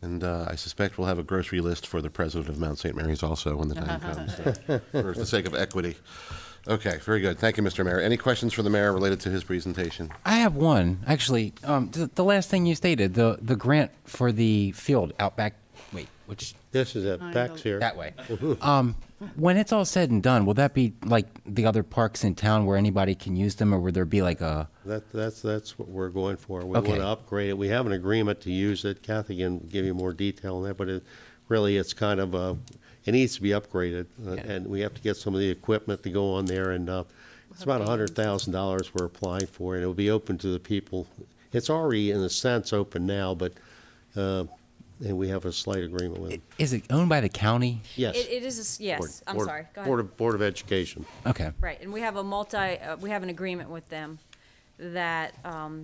And I suspect we'll have a grocery list for the president of Mount St. Mary's also when the time comes, for the sake of equity. Okay, very good. Thank you, Mr. Mayor. Any questions for the mayor related to his presentation? I have one, actually. The last thing you stated, the grant for the field out back, wait, which, This is it. Back's here. that way. When it's all said and done, will that be like the other parks in town where anybody can use them, or will there be like a... That's what we're going for. We Okay. want to upgrade it. We have an agreement to use it. Kathy can give you more detail on that, but it's kind of it needs to be upgraded, and we have to get some of the equipment to go on there, and it's about $100,000 we're applying for, and it'll be open to the people. It's already, in a sense, open now, but and we have a slight agreement with them. Is it owned by the county? Yes. It is, yes, I'm sorry, go ahead. Board of Education. Okay. Right, and we have we have an agreement with them that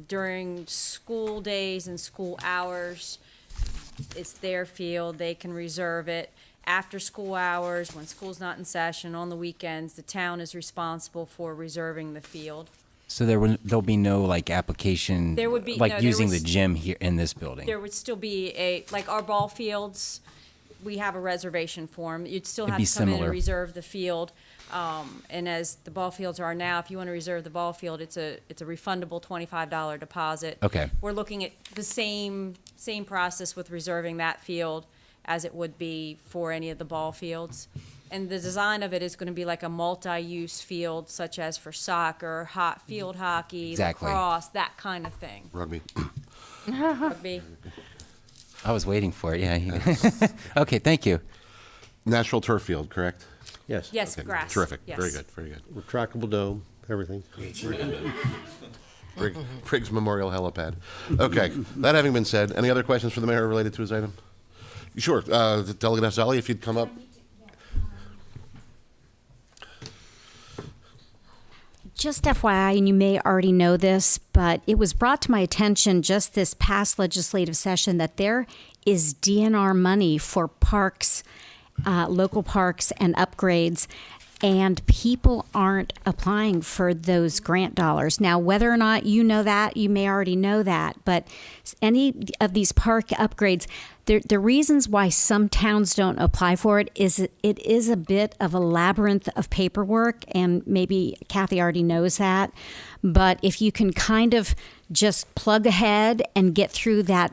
during school days and school hours, it's their field, they can reserve it. After school hours, when school's not in session, on the weekends, the town is responsible for reserving the field. So there'll be no like application, There would be- like no, there using was- the gym here in this building? There would still be like our ball fields, we have a reservation form. You'd still It'd have be to come in and similar. reserve the field. And as the ball fields are now, if you want to reserve the ball field, it's a refundable $25 deposit. Okay. We're looking at the same process with reserving that field as it would be for any of the ball fields. And the design of it is going to be like a multi-use field, such as for soccer, field hockey, Exactly. lacrosse, that kind of thing. Rugby. Rugby. I was waiting for it, yeah. Okay, thank you. Natural turf field, correct? Yes. Yes, Okay, grass. Terrific. Yes. Very good. Very good. Retractable dome, everything. Briggs Memorial Helipad. Okay. That having been said, any other questions for the mayor related to his item? Sure. Delegate Afzali, if you'd come up. Just FYI, and you may already know this, but it was brought to my attention just this past legislative session that there is DNR money for parks, local parks and upgrades, and people aren't applying for those grant dollars. Now, whether or not you know that, you may already know that, but any of these park upgrades, the reasons why some towns don't apply for it is a bit of a labyrinth of paperwork, and maybe Kathy already knows that. But if you can kind of just plug ahead and get through that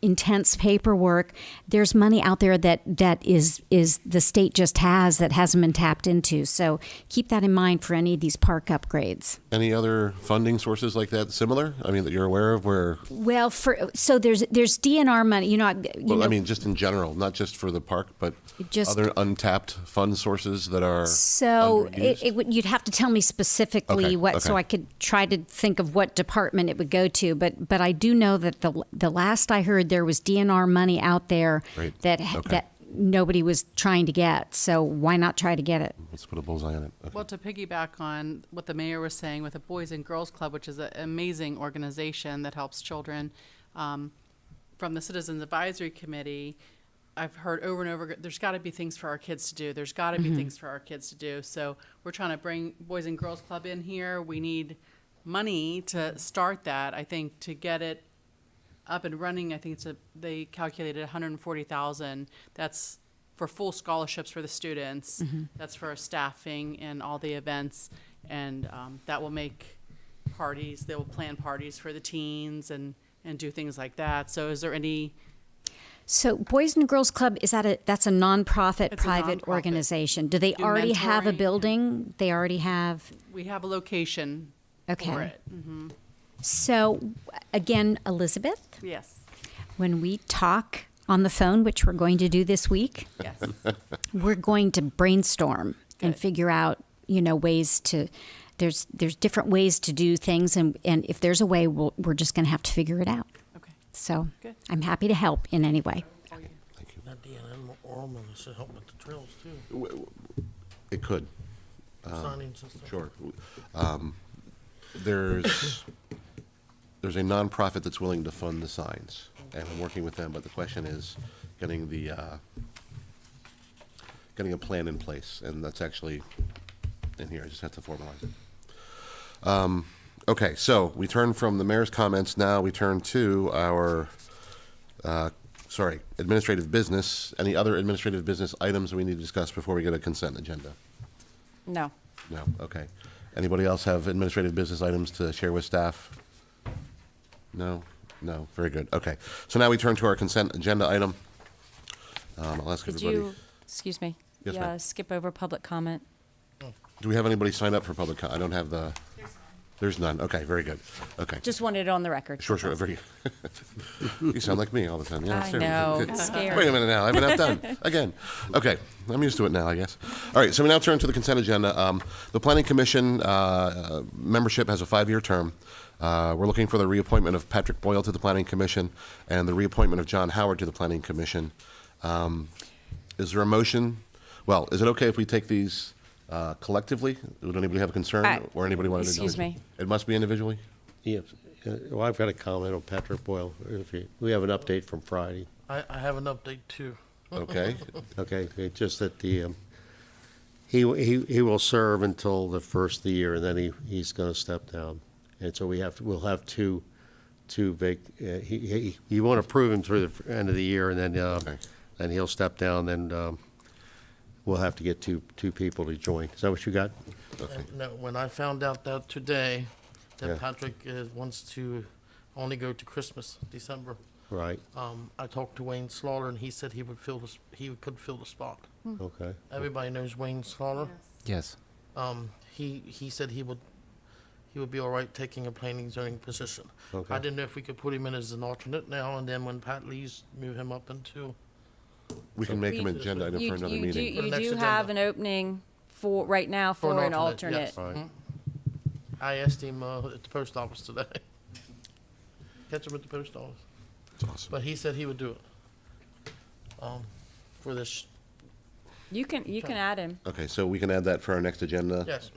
intense paperwork, there's money out there that is the state just has that hasn't been tapped into. So keep that in mind for any of these park upgrades. Any other funding sources like that similar? I mean, that you're aware of where, Well, so there's DNR money. I mean, just in general, not just for the park, but Just- other untapped fund sources that are So underused? you'd have to tell me specifically Okay, so okay. I could try to think of what department it would go to. But I do know that the last I heard there was DNR money out there Great. that Okay. that nobody was trying to get. So why not try to get it? Let's put a bullseye on it. Okay. Well, to piggyback on what the mayor was saying with the Boys and Girls Club, which is an amazing organization that helps children, from the Citizens Advisory Committee, I've heard over and over, there's got to be things for our kids to do. There's got to be things for our kids to do. So we're trying to bring Boys and Girls Club in here. We need money to start that. I think to get it up and running, I think they calculated 140,000. That's for full scholarships for the students. That's for staffing and all the events, and that will make parties. They will plan parties for the teens and do things like that. So, is there any? So Boys and Girls Club, that's a nonprofit It's a private nonprofit. organization. Do they Do already have a mentoring. building? They already have. We have a location Okay. for it. So again, Elizabeth, Yes. when we talk on the phone, which we're going to do this week, Yes. we're going to brainstorm and Good. figure out, ways to. There's different ways to do things, and if there's a way, we're just going to have to figure it out. Okay. So Good. I'm happy to help in any way. Thank you. That DNN Orman should help with the trails too, It could, signings and stuff. sure. There's a nonprofit that's willing to fund the signs, and I'm working with them, but the question is getting a plan in place, and that's actually in here. I just have to formalize it. Okay, so we turn from the mayor's comments. Now we turn to our, administrative business. Any other administrative business items we need to discuss before we get a consent agenda? No. No, okay. Anybody else have administrative business items to share with staff? No? No, very good. Okay, so now we turn to our consent agenda item. I'll ask Did everybody. you, excuse me? Yes, Yeah, ma'am. skip over public comment. Do we have anybody signed up for public I don't have the. There's none. Okay, very good. Okay. Just wanted it on the record. Sure, very. You sound like me all the time. Yeah, I seriously. know, it's scary. Wait a minute now. I haven't half done. Again. Okay. I'm used to it now, I guess. All right. So we now turn to the consent agenda. The Planning Commission membership has a 5-year term. We're looking for the reappointment of Patrick Boyle to the Planning Commission and the reappointment of John Howard to the Planning Commission. Is there a motion? Well, is it okay if we take these collectively? Would anybody have a concern or anybody want to do it? Excuse me. It must be individually? Yes. Well, I've got a comment on Patrick Boyle. We have an update from Friday. I have an update too. Okay. Okay, it's just that he will serve until the first of the year, and then he's going to step down. And so we'll have two you won't approve him through the end of the year, and then Okay. then he'll step down. Then we'll have to get two people to join. Is that what you got? Okay. And no, when I found out that today, that Yeah. Patrick wants to only go to Christmas, December, Right. I talked to Wayne Slaughter, and he said he could fill the spot. Okay. Everybody knows Wayne Slaughter. Yes. He said he would be all right taking a planning and zoning position. Okay. I didn't know if we could put him in as an alternate now, and then when Pat leaves, move him up into. We can make him an We- agenda item for another meeting. For the You next do have agenda. an opening right now for an alternate. yes. Right. I asked him at the post office today. Catch him at the post office. That's awesome. But he said he would do it. For this You can add him. Okay, so we can add that for our next agenda? Yes.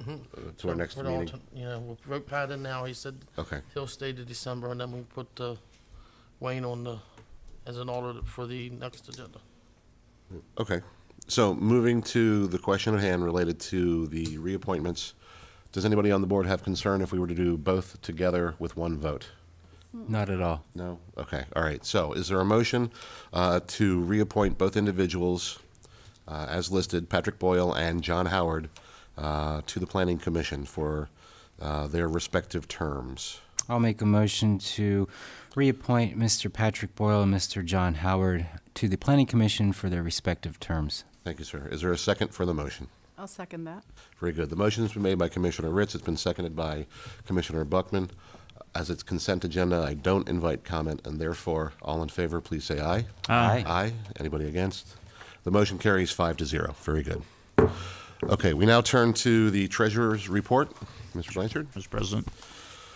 To our next meeting? We'll wrote Pat in now. He said Okay. he'll stay to December, and then we put Wayne on as an alternate for the next agenda. Okay. So moving to the question at hand related to the reappointments, does anybody on the board have concern if we were to do both together with one vote? Not at all. No? Okay, all right. So is there a motion to reappoint both individuals as listed, Patrick Boyle and John Howard, to the Planning Commission for their respective terms? I'll make a motion to reappoint Mr. Patrick Boyle and Mr. John Howard to the Planning Commission for their respective terms. Thank you, sir. Is there a second for the motion? I'll second that. Very good. The motion has been made by Commissioner Ritz. It's been seconded by Commissioner Buckman. As it's consent agenda, I don't invite comment, and therefore, all in favor, please say aye. Aye. Aye. Anybody against? The motion carries 5-0. Very good. Okay, we now turn to the treasurer's report. Mr. Blanchard? Mr. President.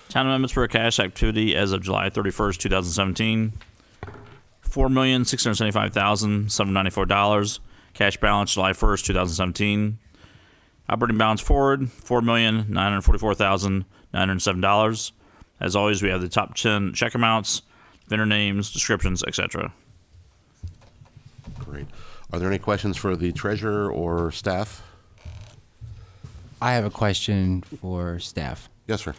Town amendments for a cash activity as of July 31st, 2017. $4,675,794. Cash balance July 1st, 2017. Operating balance forward, $4,944,907. As always, we have the top 10 check amounts, vendor names, descriptions, etc. Great. Are there any questions for the treasurer or staff? I have a question for staff. Yes, sir.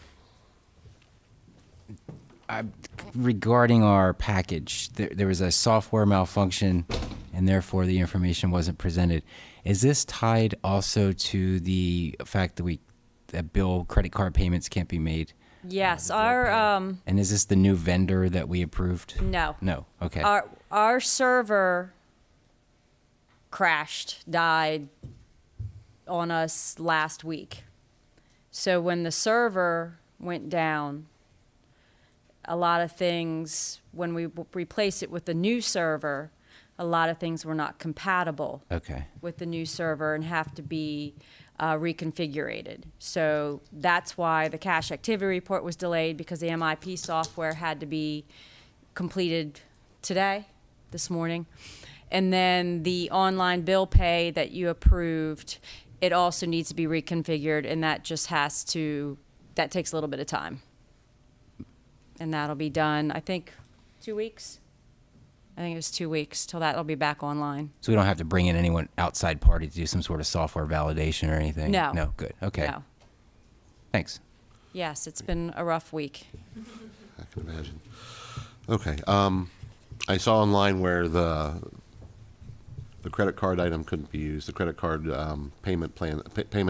Regarding our package, there was a software malfunction, and therefore the information wasn't presented. Is this tied also to the fact that credit card payments can't be made? Yes, And is this the new vendor that we approved? no. No. Okay. Our server died on us last week. So when the server went down, a lot of things, when we replaced it with the new server, a lot of things were not compatible Okay. with the new server and have to be reconfigured. So that's why the cash activity report was delayed, because the MIP software had to be completed this morning. And then the online bill pay that you approved, it also needs to be reconfigured, and that takes a little bit of time. And that'll be done, I think, 2 weeks? I think it was 2 weeks till that'll be back online. So we don't have to bring in anyone outside party to do some sort of software validation or anything? No. No, good. Okay. No. Thanks. Yes, it's been a rough week. I can imagine. Okay. I saw online where the credit card item couldn't be used. The credit card payment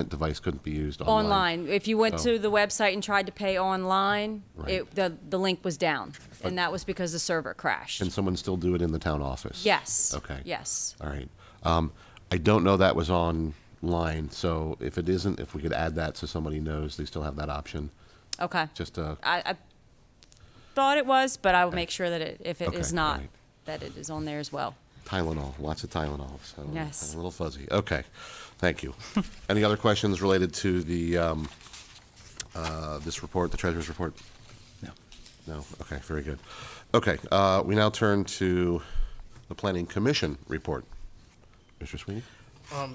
device couldn't be used online. If you went Oh. to the website and tried to pay online, Right. the link was down, and that was because the server crashed. Can someone still do it in the town office? Yes. Okay. Yes. All right. I don't know that was online, so if it isn't, if we could add that so somebody knows they still have that option. Okay. Just I thought it was, but I will make sure that if it Okay, is not, all right. that it is on there as well. Tylenol, lots of Tylenol. So Yes. I'm a little fuzzy. Okay. Thank you. Any other questions related to the this report, the treasurer's report? No. No? Okay, very good. Okay, we now turn to the Planning Commission report. Mr. Sweeney?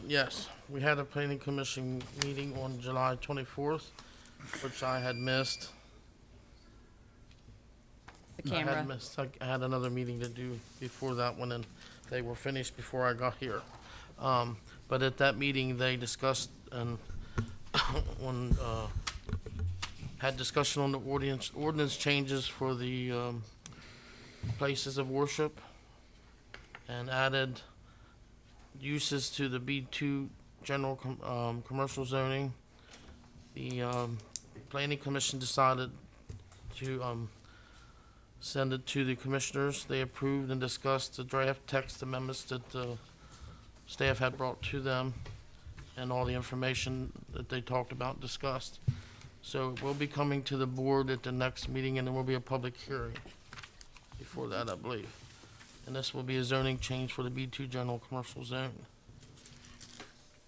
Yes, we had a planning commission meeting on July 24th, which I had missed. The camera. I had another meeting to do before that one, and they were finished before I got here. But at that meeting, they discussed and had discussion on the ordinance changes for the places of worship, and added uses to the B2 general commercial zoning. The planning commission decided to send it to the commissioners. They approved and discussed the draft text amendments that the staff had brought to them, and all the information that they talked about and discussed. So it will be coming to the board at the next meeting, and there will be a public hearing before that, I believe. And this will be a zoning change for the B2 general commercial zone.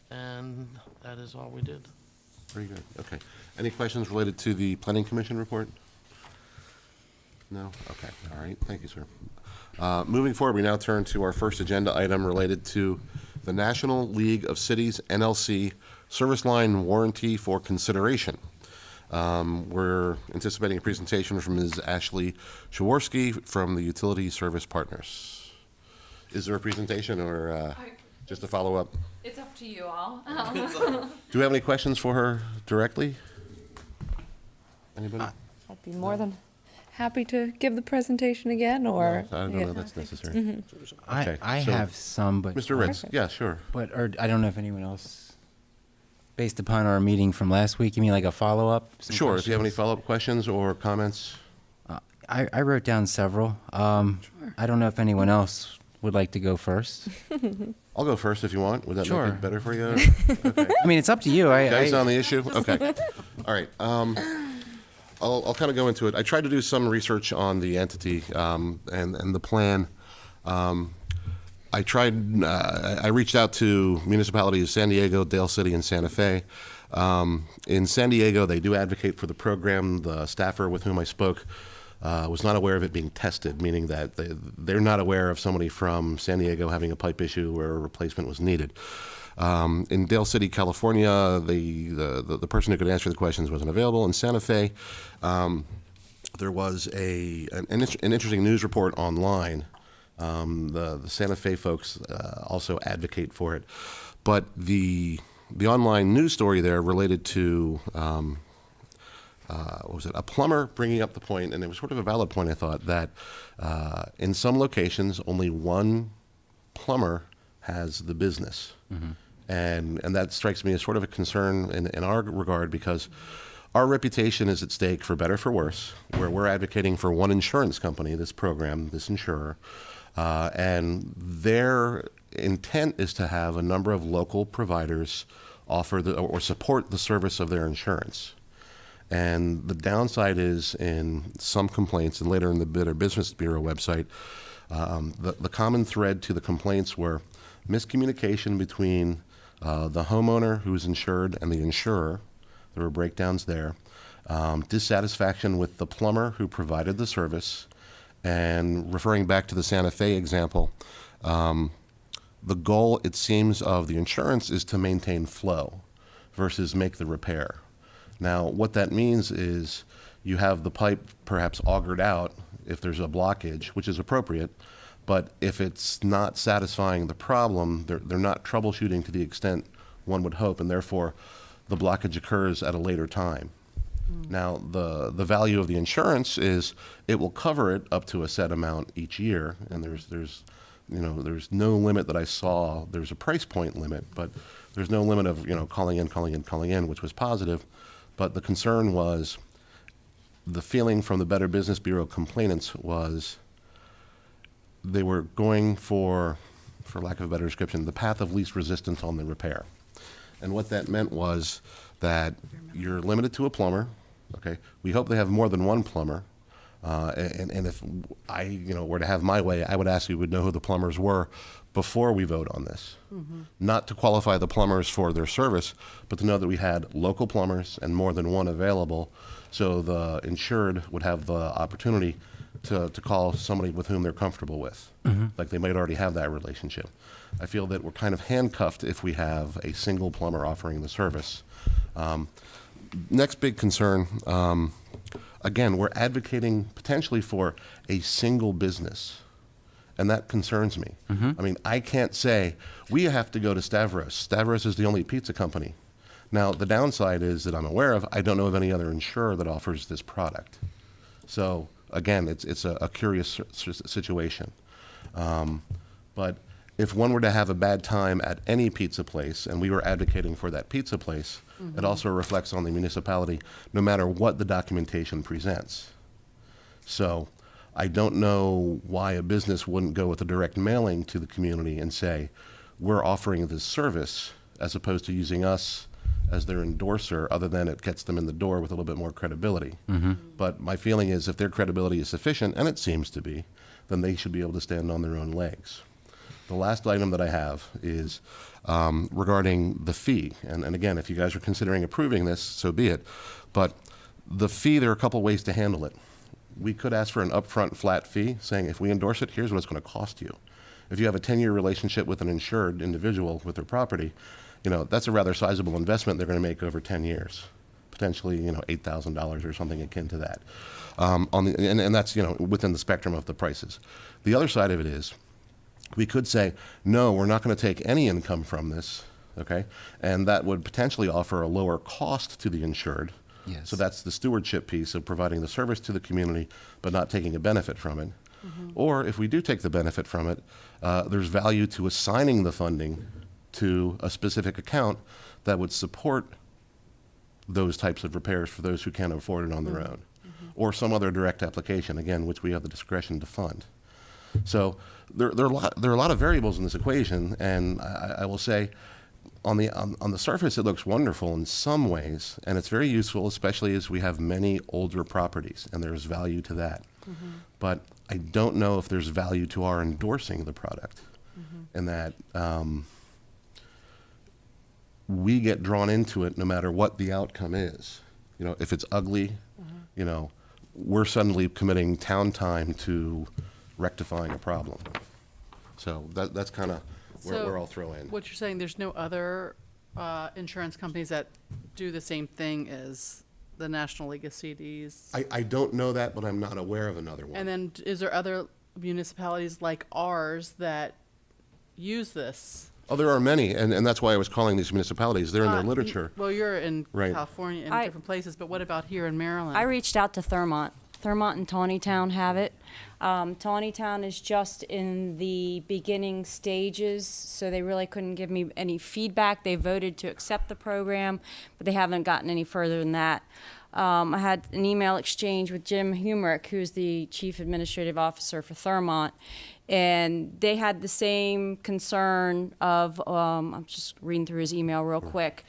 And that is all we did. Very good. Okay. Any questions related to the Planning Commission report? No? Okay. All right. Thank you, sir. Moving forward, we now turn to our first agenda item related to the National League of Cities, NLC, Service Line Warranty for Consideration. We're anticipating a presentation from Ms. Ashley Jaworski from the Utility Service Partners. Is there a presentation or just a follow-up? It's up to you all. Do we have any questions for her directly? Anybody? I'd be more than happy to give the presentation again, or I don't know if that's necessary. Okay, I so- have some, but Mr. Ritz, yeah, sure. I don't know if anyone else, based upon our meeting from last week, you mean like a follow-up? Some Sure, if you have any questions? follow-up questions or comments. I wrote down several. I don't know if anyone else would like to go first. I'll go first if you want. Would that Sure. make it better for you? Okay. I mean, it's up to you. Guys on the issue? Okay. All right. I'll kind of go into it. I tried to do some research on the entity and the plan. I reached out to municipalities of San Diego, Dale City, and Santa Fe. In San Diego, they do advocate for the program. The staffer with whom I spoke was not aware of it being tested, meaning that they're not aware of somebody from San Diego having a pipe issue where a replacement was needed. In Dale City, California, the person who could answer the questions wasn't available. In Santa Fe, there was an interesting news report online. The Santa Fe folks also advocate for it, but the online news story there related to what was it? A plumber bringing up the point, and it was sort of a valid point, I thought, that in some locations only one plumber has the business. And that strikes me as sort of a concern in our regard, because our reputation is at stake for better, for worse, where we're advocating for one insurance company, this program, this insurer, and their intent is to have a number of local providers offer or support the service of their insurance. And the downside is, in some complaints, and later in the Better Business Bureau website, the common thread to the complaints were miscommunication between the homeowner who's insured and the insurer. There were breakdowns there. Dissatisfaction with the plumber who provided the service. And referring back to the Santa Fe example, the goal, it seems, of the insurance is to maintain flow versus make the repair. Now, what that means is you have the pipe perhaps augured out if there's a blockage, which is appropriate, but if it's not satisfying the problem, they're not troubleshooting to the extent one would hope, and therefore the blockage occurs at a later time. Now, the value of the insurance is it will cover it up to a set amount each year, and there's no limit that I saw. There's a price point limit, but there's no limit of calling in, which was positive. But the concern was, the feeling from the Better Business Bureau complainants was they were going for lack of a better description, the path of least resistance on the repair. And what that meant was that you're limited to a plumber. Okay, we hope they have more than one plumber. And if I were to have my way, I would ask you would know who the plumbers were before we vote on this. Not to qualify the plumbers for their service, but to know that we had local plumbers and more than one available, so the insured would have the opportunity to call somebody with whom they're comfortable with, like they might already have that relationship. I feel that we're kind of handcuffed if we have a single plumber offering the service. Next big concern, again, we're advocating potentially for a single business, and that concerns me. I mean, I can't say, we have to go to Stavros. Stavros is the only pizza company. Now, the downside is that I'm aware of, I don't know of any other insurer that offers this product. So, again, it's a curious situation. But if one were to have a bad time at any pizza place, and we were advocating for that pizza place, it also reflects on the municipality, no matter what the documentation presents. So I don't know why a business wouldn't go with a direct mailing to the community and say, we're offering this service, as opposed to using us as their endorser, other than it gets them in the door with a little bit more credibility. But my feeling is, if their credibility is sufficient, and it seems to be, then they should be able to stand on their own legs. The last item that I have is regarding the fee. And again, if you guys are considering approving this, so be it. But the fee, there are a couple ways to handle it. we could ask for an upfront flat fee, saying if we endorse it, here's what it's going to cost you. If you have a 10-year relationship with an insured individual with their property, that's a rather sizable investment they're going to make over 10 years, potentially, $8,000 or something akin to that. And that's, within the spectrum of the prices. The other side of it is, we could say, no, we're not going to take any income from this, okay? And that would potentially offer a lower cost to the insured. Yes. So that's the stewardship piece of providing the service to the community, but not taking a benefit from it. Or if we do take the benefit from it, there's value to assigning the funding to a specific account that would support those types of repairs for those who can't afford it on their own. Or some other direct application, again, which we have the discretion to fund. So there are a lot of variables in this equation, and I will say, on the surface, it looks wonderful in some ways, and it's very useful, especially as we have many older properties, and there's value to that. But I don't know if there's value to our endorsing the product, and that we get drawn into it no matter what the outcome is. If it's ugly, we're suddenly committing town time to rectifying a problem. So that's kind of where I'll throw in. What you're saying, there's no other insurance companies that do the same thing as the National League of CDs? I don't know that, but I'm not aware of another one. And then is there other municipalities like ours that use this? Oh, there are many, and that's why I was calling these municipalities. They're in their literature. Well, you're in Right. California and I- different places, but what about here in Maryland? I reached out to Thermont. Thermont and Tawnytown have it. Tawnytown is just in the beginning stages, so they really couldn't give me any feedback. They voted to accept the program, but they haven't gotten any further than that. I had an email exchange with Jim Humerick, who's the Chief Administrative Officer for Thermont, and they had the same concern of, I'm just reading through his email real quick,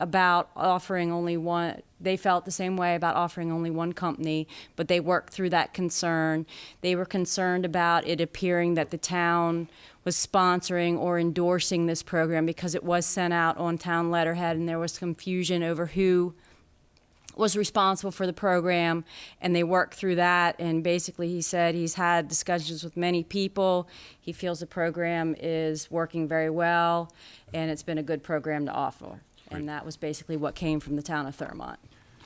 about offering only one. They felt the same way about offering only one company, but they worked through that concern. They were concerned about it appearing that the town was sponsoring or endorsing this program because it was sent out on town letterhead, and there was confusion over who was responsible for the program, and they worked through that. And basically he said he's had discussions with many people. He feels the program is working very well, and it's been a good program to offer. And that was basically what came from the town of Thermont.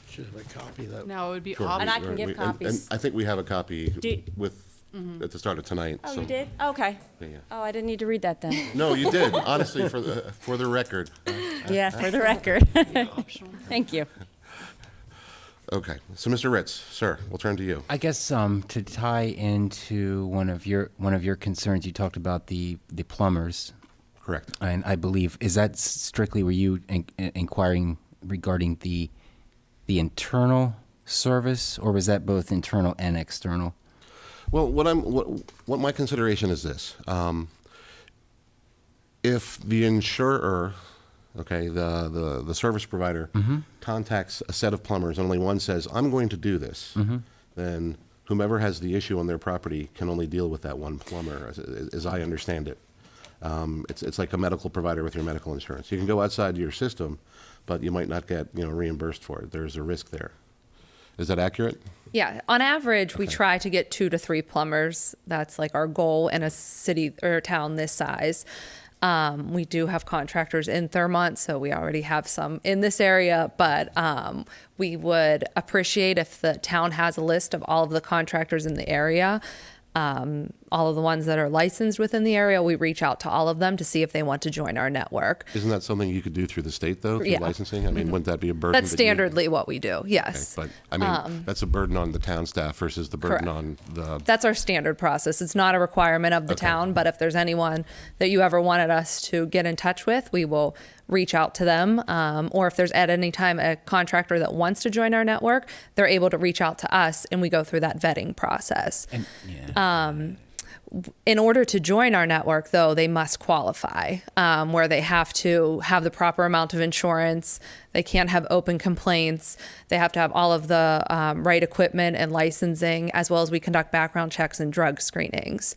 Should have a copy of that. Now, it would be Sure. obvious. And I can give copies. And I think we have a copy Do- at the start of tonight. Oh, so- you did? Okay. Yeah. Oh, I didn't need to read that then. No, you did, honestly, for the record. Yeah, for the record. Thank you. Okay, so Mr. Ritz, sir, we'll turn to you. I guess to tie into one of your concerns, you talked about the plumbers, Correct. and I believe is that strictly were you inquiring regarding the internal service, or was that both internal and external? Well, what my consideration is this: if the insurer, okay, the service provider, contacts a set of plumbers, and only one says, "I'm going to do this," then whomever has the issue on their property can only deal with that one plumber, as I understand it. It's like a medical provider with your medical insurance. You can go outside your system, but you might not get reimbursed for it. There's a risk there. Is that accurate? Yeah, on average, we try to get 2 to 3 plumbers. That's like our goal in a city or town this size. We do have contractors in Thermont, so we already have some in this area, but we would appreciate if the town has a list of all of the contractors in the area. All of the ones that are licensed within the area, we reach out to all of them to see if they want to join our network. Isn't that something you could do through the state, though, through Yeah. licensing? I mean, wouldn't that be a burden? That's that you- standardly what we do, Okay, yes. but, I mean, that's a burden on the town staff versus the burden Correct. on the... That's our standard process. It's not a requirement of the Okay. town, but if there's anyone that you ever wanted us to get in touch with, we will reach out to them. Or if there's at any time a contractor that wants to join our network, they're able to reach out to us, and we go through that vetting process. And, yeah. In order to join our network, though, they must qualify, where they have to have the proper amount of insurance. They can't have open complaints. They have to have all of the right equipment and licensing, as well as we conduct background checks and drug screenings.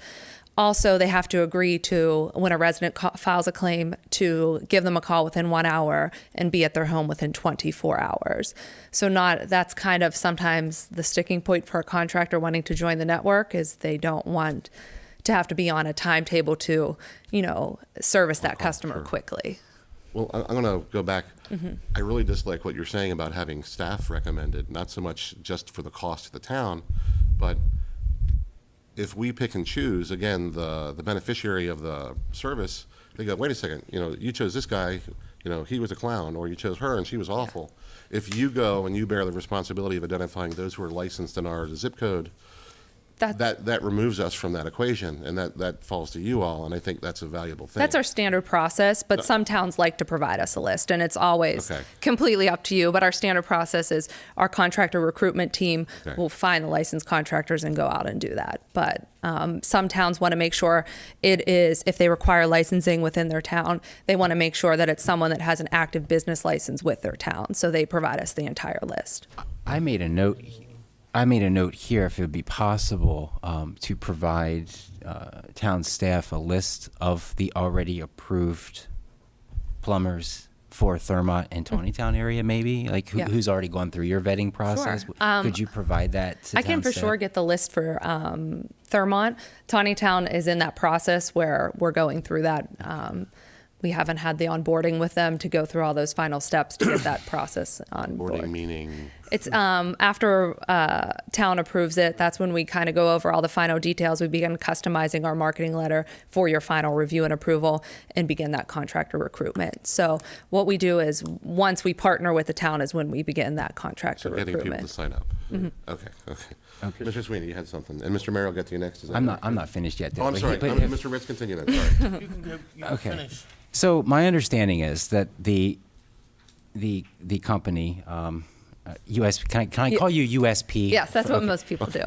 Also, they have to agree to, when a resident files a claim, to give them a call within 1 hour and be at their home within 24 hours. So that's kind of sometimes the sticking point for a contractor wanting to join the network, is they don't want to have to be on a timetable to, service that customer quickly. Well, I'm going to go back. Mm-hmm. I really dislike what you're saying about having staff recommended, not so much just for the cost to the town, but if we pick and choose, again, the beneficiary of the service, they go, wait a second, you chose this guy, he was a clown, or you chose her and she was awful. If you go and you bear the responsibility of identifying those who are licensed in our zip code, that removes us from that equation, and that falls to you all, and I think that's a valuable thing. That's our standard process, but some towns like to provide us a list, and it's always Okay. completely up to you. But our standard process is our contractor recruitment team Okay. will find the licensed contractors and go out and do that. But some towns want to make sure it is, if they require licensing within their town, they want to make sure that it's someone that has an active business license with their town. So they provide us the entire list. I made a note here, if it would be possible, to provide town staff a list of the already approved plumbers for Thermont and Tonytown area, maybe? Like Yeah. who's already gone through your vetting process? Could you provide that to I can town for staff? sure get the list for Thermont. Tawnytown is in that process where we're going through that. We haven't had the onboarding with them to go through all those final steps to get that process on Boarding board. meaning, It's after town approves it, that's when we kind of go over all the final details. We begin customizing our marketing letter for your final review and approval and begin that contractor recruitment. So what we do is, once we partner with the town, is when we begin that contractor so getting people to recruitment. sign up. Okay. Mr. Sweeney, you had something, and Mr. Mayor will get to you next. Is that I'm right? not finished yet. Oh, I'm but sorry. but Mr. Ritz, continue then. Sorry. You can Okay. finish. So my understanding is that the company, US, can I call you USP? Yes, that's what Okay. most people do.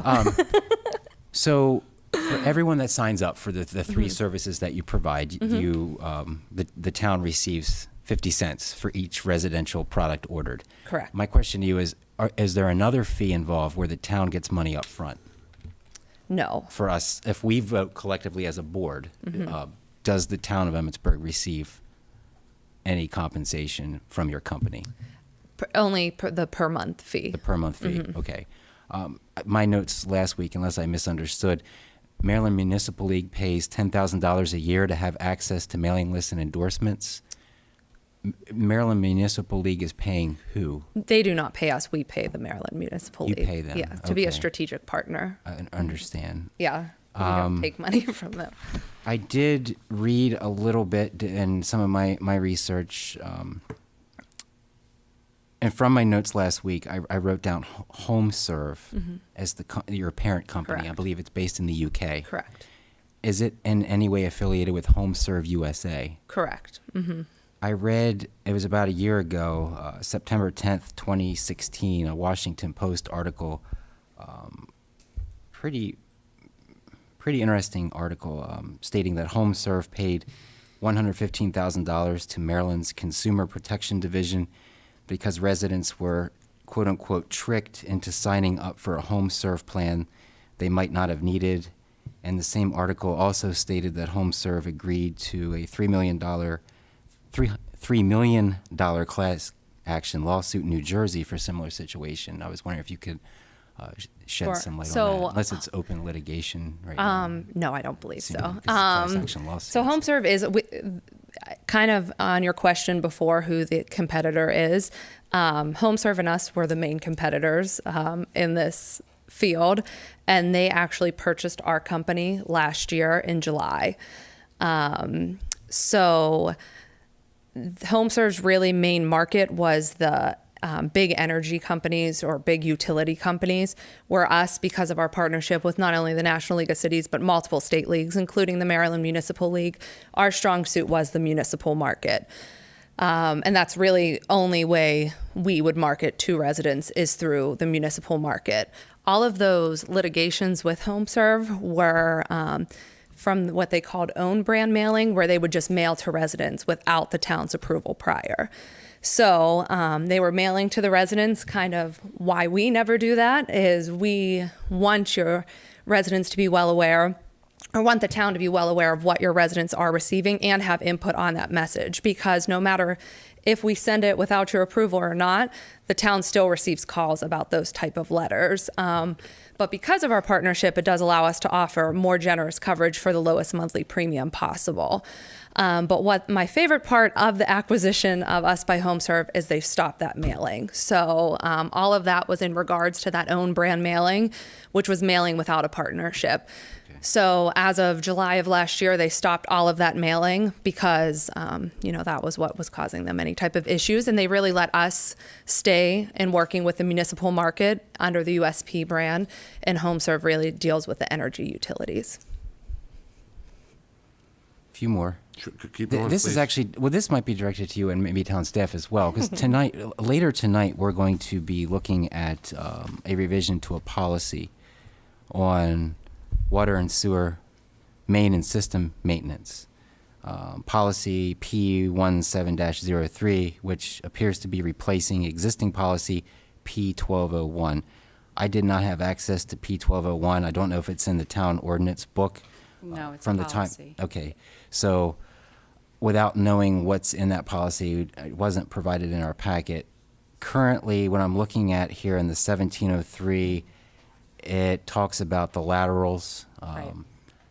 So for everyone that signs up for the three services that you provide, the town receives 50 cents for each residential product ordered. Correct. My question to you is there another fee involved where the town gets money up front? No. For us, if we vote collectively as a board, does the town of Emmitsburg receive any compensation from your company? Only the per month fee. The per month fee, okay. My notes last week, unless I misunderstood, Maryland Municipal League pays $10,000 a year to have access to mailing lists and endorsements. Maryland Municipal League is paying who? They do not pay us. We pay the Maryland Municipal You League. pay them, Yeah, to be a okay. strategic partner. I understand. Yeah, we don't take money from them. I did read a little bit in some of my research, and from my notes last week, I wrote down HomeServe as your parent company. I Correct. believe it's based in the UK. Correct. Is it in any way affiliated with HomeServe USA? Correct. I read, it was about a year ago, September 10th, 2016, a Washington Post article, pretty interesting article, stating that HomeServe paid $115,000 to Maryland's Consumer Protection Division because residents were, quote unquote, tricked into signing up for a HomeServe plan they might not have needed. And the same article also stated that HomeServe agreed to a $3 million class action lawsuit in New Jersey for a similar situation. I was wondering if you could shed Sure. some light So, on that, unless it's open litigation right now. No, I don't believe Seems so. like it's a class action lawsuit. So HomeServe is kind of on your question before who the competitor is. HomeServe and us were the main competitors in this field, and they actually purchased our company last year in July. So HomeServe's really main market was the big energy companies or big utility companies, where us, because of our partnership with not only the National League of Cities, but multiple state leagues, including the Maryland Municipal League, our strong suit was the municipal market. And that's really only way we would market to residents is through the municipal market. All of those litigations with HomeServe were from what they called own brand mailing, where they would just mail to residents without the town's approval prior. So they were mailing to the residents. Kind of why we never do that is we want your residents to be well aware I want the town to be well aware of what your residents are receiving and have input on that message, because no matter if we send it without your approval or not, the town still receives calls about those type of letters. But because of our partnership, it does allow us to offer more generous coverage for the lowest monthly premium possible. But what my favorite part of the acquisition of Us by HomeServe is they've stopped that mailing. So all of that was in regards to that own brand mailing, which was mailing without a partnership. So as of July of last year, they stopped all of that mailing because, that was what was causing them any type of issues. And they really let us stay in working with the municipal market under the USP brand. And HomeServe really deals with the energy utilities. A few more. Keep going, This is please. actually, well, this might be directed to you and maybe town staff as well, because later tonight, we're going to be looking at a revision to a policy on water and sewer main and system maintenance. Policy P17-03, which appears to be replacing existing policy P1201. I did not have access to P1201. I don't know if it's in the town ordinance book. No, it's from a the time. policy. Okay, so without knowing what's in that policy, it wasn't provided in our packet. Currently, what I'm looking at here in the 1703, it talks about the laterals. Right.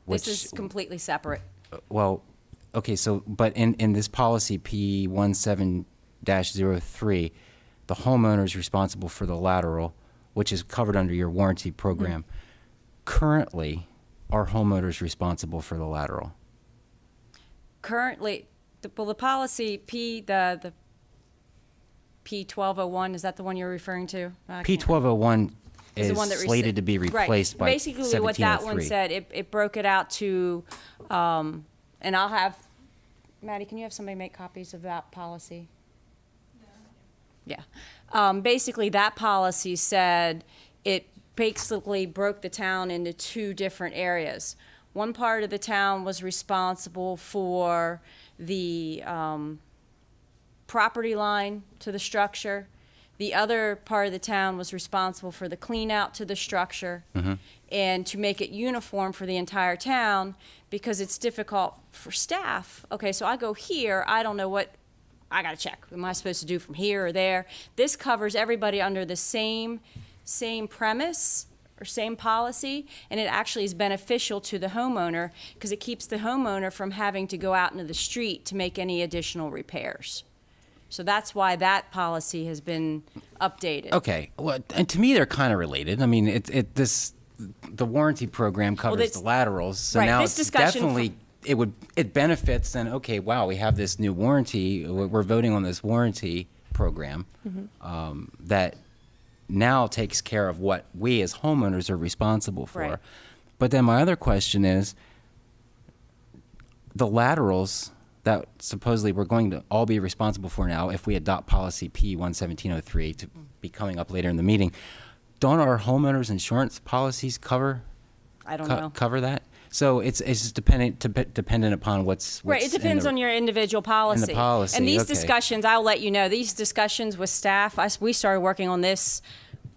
Which, This is completely separate. well, okay, so, but in this policy, P17-03, the homeowner is responsible for the lateral, which is covered under your warranty program. Currently, are homeowners responsible for the lateral? Currently, the policy the P1201, is that the one you're referring to? I can't- P1201 is is the one that slated to be Right. replaced by Basically, what that one 1703. said, it broke it out to, and I'll have, Maddie, can you have somebody make copies of that policy? Yeah. Basically, that policy said it basically broke the town into two different areas. One part of the town was responsible for the property line to the structure. The other part of the town was responsible for the clean out to the structure and to make it uniform for the entire town, because it's difficult for staff. Okay, so I go here, I don't know what I gotta check. Am I supposed to do from here or there? This covers everybody under the same premise or same policy, and it actually is beneficial to the homeowner because it keeps the homeowner from having to go out into the street to make any additional repairs. So that's why that policy has been updated. Okay, well, and to me, they're kind of related. I mean, the warranty program covers it's- the laterals, so right, now this it's discussion definitely, it benefits, and okay, wow, we have this new warranty, we're voting on this warranty program that now takes care of what we as homeowners are responsible for. Right. But then my other question is, the laterals that supposedly we're going to all be responsible for now, if we adopt policy P11703 to be coming up later in the meeting, don't our homeowners insurance policies cover I don't know. cover that? So it's just dependent upon what's Right, it depends on your individual policy. policy, And these okay. discussions, I'll let you know, these discussions with staff, we started working on this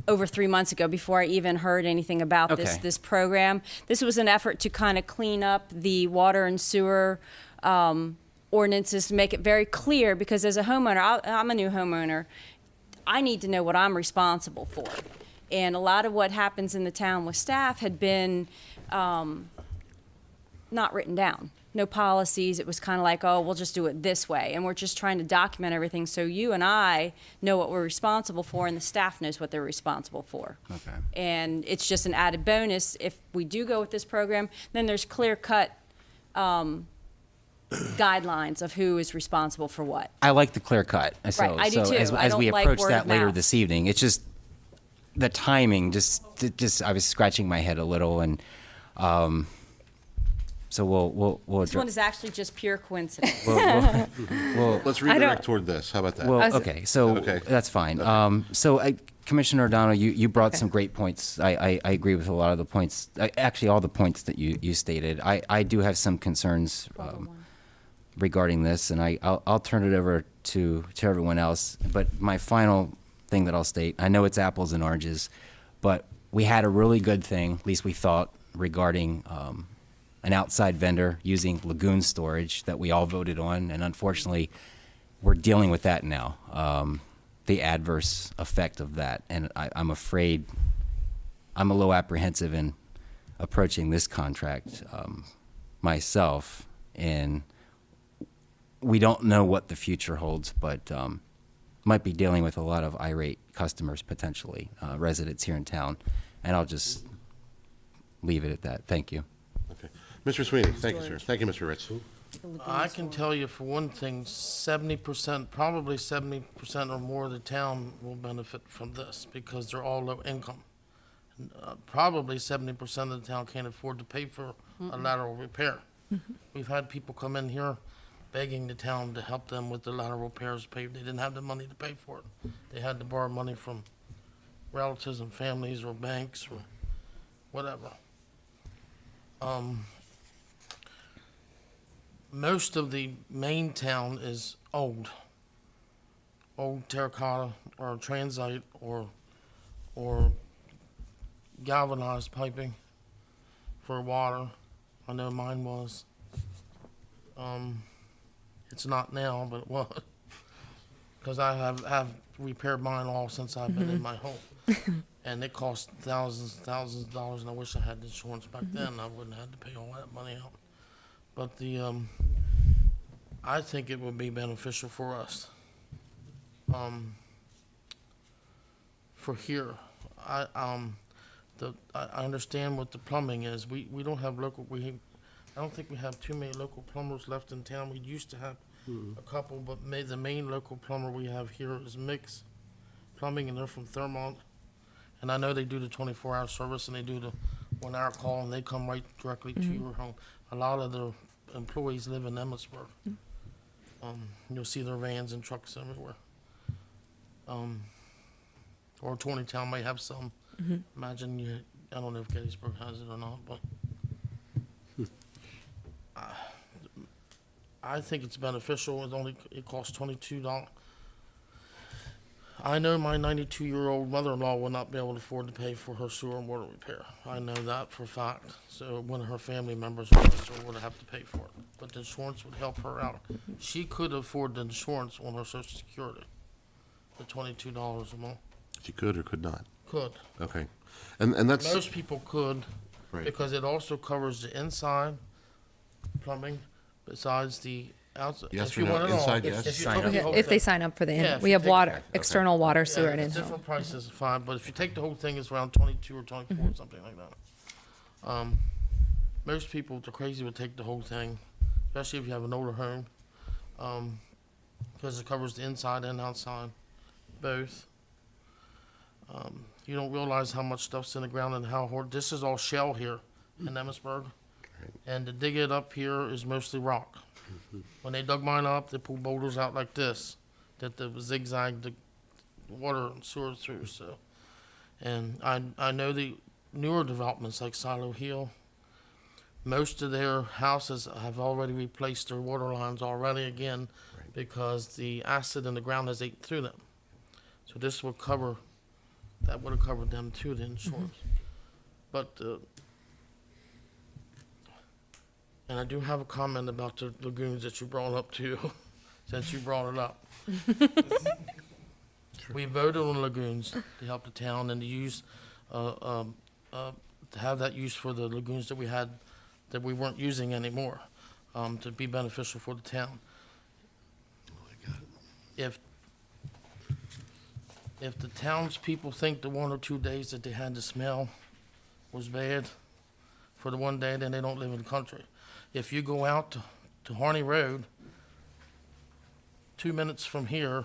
over 3 months ago before I even heard anything about Okay. this program. This was an effort to kind of clean up the water and sewer ordinances to make it very clear, because as a homeowner, I'm a new homeowner, I need to know what I'm responsible for. And a lot of what happens in the town with staff had been not written down. No policies. It was kind of like, oh, we'll just do it this way. And we're just trying to document everything so you and I know what we're responsible for and the staff knows what they're responsible for. Okay. And it's just an added bonus. If we do go with this program, then there's clear-cut guidelines of who is responsible for what. I like the clear cut. So, Right, I do so too. As, I as we don't like approach word that of later mouth. this evening, it's just the timing. Just I was scratching my head a little, and so we'll This one address. is actually just pure coincidence. Let's redirect toward this. How about that? Well, okay, so Okay. that's fine. Commissioner O'Donnell, you brought some great points. I agree with a lot of the points, actually all the points that you stated. I do have some concerns regarding this, and I'll turn it over to everyone else. But my final thing that I'll state, I know it's apples and oranges, but we had a really good thing, at least we thought, regarding an outside vendor using lagoon storage that we all voted on, and unfortunately, we're dealing with that now. The adverse effect of that, and I'm afraid I'm a little apprehensive in approaching this contract myself, and we don't know what the future holds, but might be dealing with a lot of irate customers potentially, residents here in town, and I'll just leave it at that. Thank you. Okay. Mr. Sweeney, thank you, sir. Thank you, Mr. Ritz. I can tell you for one thing, 70%, probably 70% or more of the town will benefit from this because they're all low income. Probably 70% of the town can't afford to pay for a lateral repair. We've had people come in here begging the town to help them with the lateral repairs. They didn't have the money to pay for it. They had to borrow money from relatives and families or banks or whatever. Most of the main town is old terracotta or transite or galvanized piping for water. I know mine was. It's not now, but it was. Because I have repaired mine all since I've been in my home. And it cost thousands of dollars, and I wish I had the insurance back then. I wouldn't have had to pay all that money out. But I think it would be beneficial for us. For here, I understand what the plumbing is. We don't have local. I don't think we have too many local plumbers left in town. We used to have a couple, but the main local plumber we have here is Mix Plumbing, and they're from Thurmont. And I know they do the 24-hour service, and they do the 1-hour call, and they come right directly to your home. A lot of their employees live in Emmitsburg. You'll see their vans and trucks everywhere. Or 20 Town may have some. Imagine I don't know if Gettysburg has it or not, but I think it's beneficial. It costs $22. I know my 92-year-old mother-in-law will not be able to afford to pay for her sewer and water repair. I know that for a fact. So one of her family members would have to pay for it. But the insurance would help her out. She could afford the insurance on her Social Security, the $22 a month. She could or could not. Could. Okay. And that's Most people could, right. because it also covers the inside plumbing besides the outside. Yes If or you no? want it all. Inside, If- yes. if you Sign took up. the whole If they thing. sign up for the, Yeah, if we you have take- water, Okay. external water, sewer, Yeah, and the in-home. different prices are fine, but if you take the whole thing, it's around 22 or 24, something like that. Most people, they're crazy, would take the whole thing, especially if you have an older home, because it covers the inside and outside, both. You don't realize how much stuff's in the ground and how hard. This is all shell here in Emmitsburg, and to dig it up here is mostly rock. When they dug mine up, they pulled boulders out like this, that the zigzag the water and sewer through. So, and I know the newer developments like Silo Hill, most of their houses have already replaced their water lines already again, because the acid in the ground has ate through them. So this will cover. That would have covered them too, the insurance. But, and I do have a comment about the lagoons that you brought up too, since you brought it up. We voted on lagoons to help the town and to use, to have that use for the lagoons that we had, that we weren't using anymore, to be beneficial for the town. If the townspeople think the 1 or 2 days that they had the smell was bad for the one day, then they don't live in the country. If you go out to Harney Road, 2 minutes from here,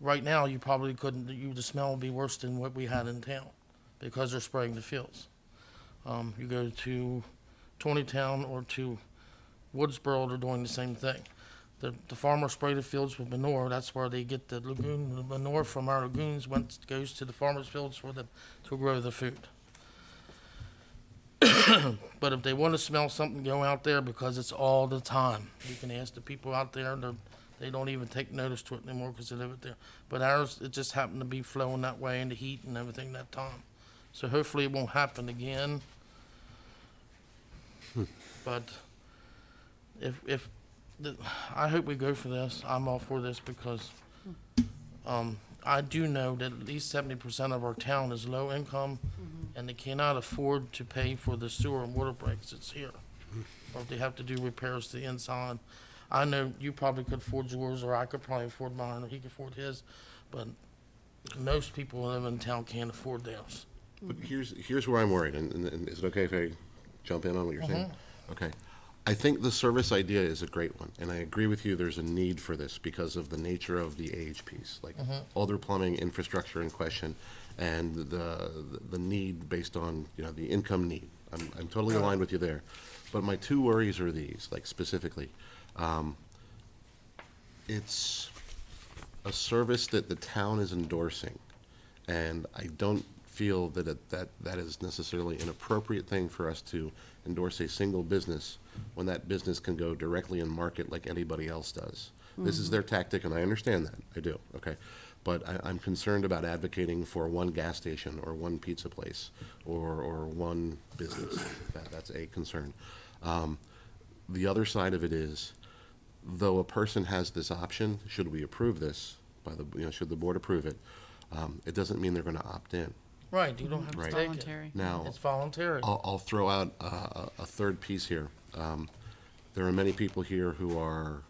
right now, you probably couldn't, the smell would be worse than what we had in town, because they're spraying the fields. You go to 20 Town or to Woodsboro, they're doing the same thing. The farmers spray the fields with manure. That's where they get the lagoon. The manure from our lagoons goes to the farmers' fields for them to grow the food. But if they want to smell something, go out there, because it's all the time. You can ask the people out there. They don't even take notice to it anymore because they live it there. But ours, it just happened to be flowing that way in the heat and everything that time. So hopefully it won't happen again. But if I hope we go for this. I'm all for this because I do know that at least 70% of our town is low income, and they cannot afford to pay for the sewer and water breaks that's here, or if they have to do repairs to the inside. I know you probably could afford yours, or I could probably afford mine, or he could afford his, but most people who live in town can't afford theirs. But here's where I'm worried, and is it okay if I jump in on what you're saying? Okay. I think the service idea is a great one, and I agree with you, there's a need for this because of the nature of the age piece, like older plumbing infrastructure in question, and the need based on, the income need. I'm totally aligned with you there. But my two worries are these, like specifically. It's a service that the town is endorsing, and I don't feel that that is necessarily an appropriate thing for us to endorse a single business when that business can go directly and market like anybody else does. This is their tactic, and I understand that. I do, okay? But I'm concerned about advocating for one gas station or one pizza place or one business. That's a concern. The other side of it is, though a person has this option, should we approve this, should the board approve it, it doesn't mean they're going to opt in. Right, you don't have to Right. take Voluntary. it. Now, It's voluntary. I'll throw out a third piece here. There are many people here who are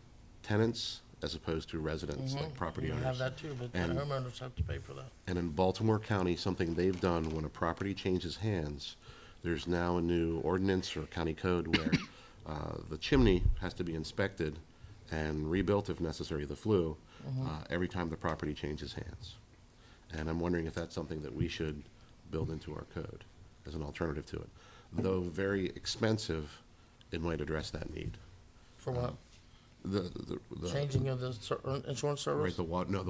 tenants as opposed to residents, like property You owners. have that too, but the And- homeowners have to pay for that. And in Baltimore County, something they've done, when a property changes hands, there's now a new ordinance or county code where the chimney has to be inspected and rebuilt if necessary, the flue, every time the property changes hands. And I'm wondering if that's something that we should build into our code as an alternative to it. Though very expensive, it might address that need. For what? The Changing of the insurance service? Right, the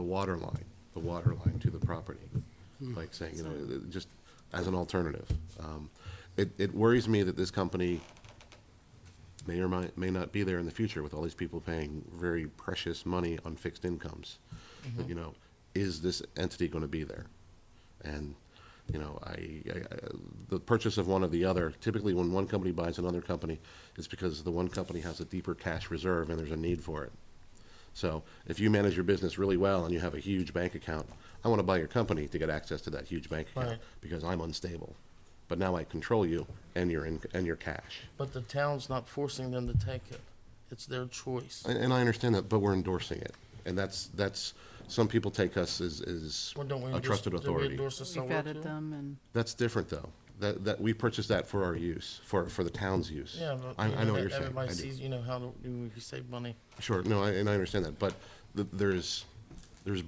water line to the property. Like saying, just as an alternative. It worries me that this company may or may not be there in the future with all these people paying very precious money on fixed incomes. But, is this entity going to be there? And, the purchase of one or the other, typically when one company buys another company, it's because the one company has a deeper cash reserve and there's a need for it. So if you manage your business really well and you have a huge bank account, I want to buy your company to get access to that huge bank account Right. because I'm unstable. But now I control you and your cash. But the town's not forcing them to take it. It's their choice. And I understand that, but we're endorsing it. And that's some people take us as Well, don't we a trusted do we authority. endorse the We solar vetted too? them and That's different, though. That we purchased that for our use, for the town's use. Yeah, but I know what you're saying. everybody I do. sees, how do we save money. Sure, no, and I understand that, but there's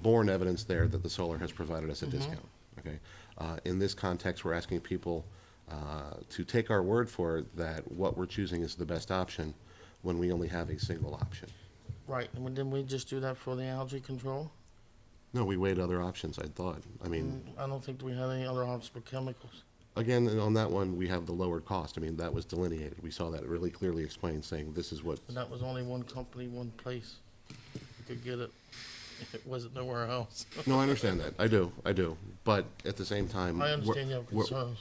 borne evidence there that the solar has provided us a discount, okay? In this context, we're asking people to take our word for it that what we're choosing is the best option when we only have a single option. Right, and didn't we just do that for the algae control? No, we weighed other options, I thought. I mean, I don't think we had any other options for chemicals. again, on that one, we have the lowered cost. I mean, that was delineated. We saw that really clearly explained, saying this is what, And that was only one company, one place. You could get it. It wasn't nowhere else. no, I understand that. I do. But at the same time, I understand you have concerns.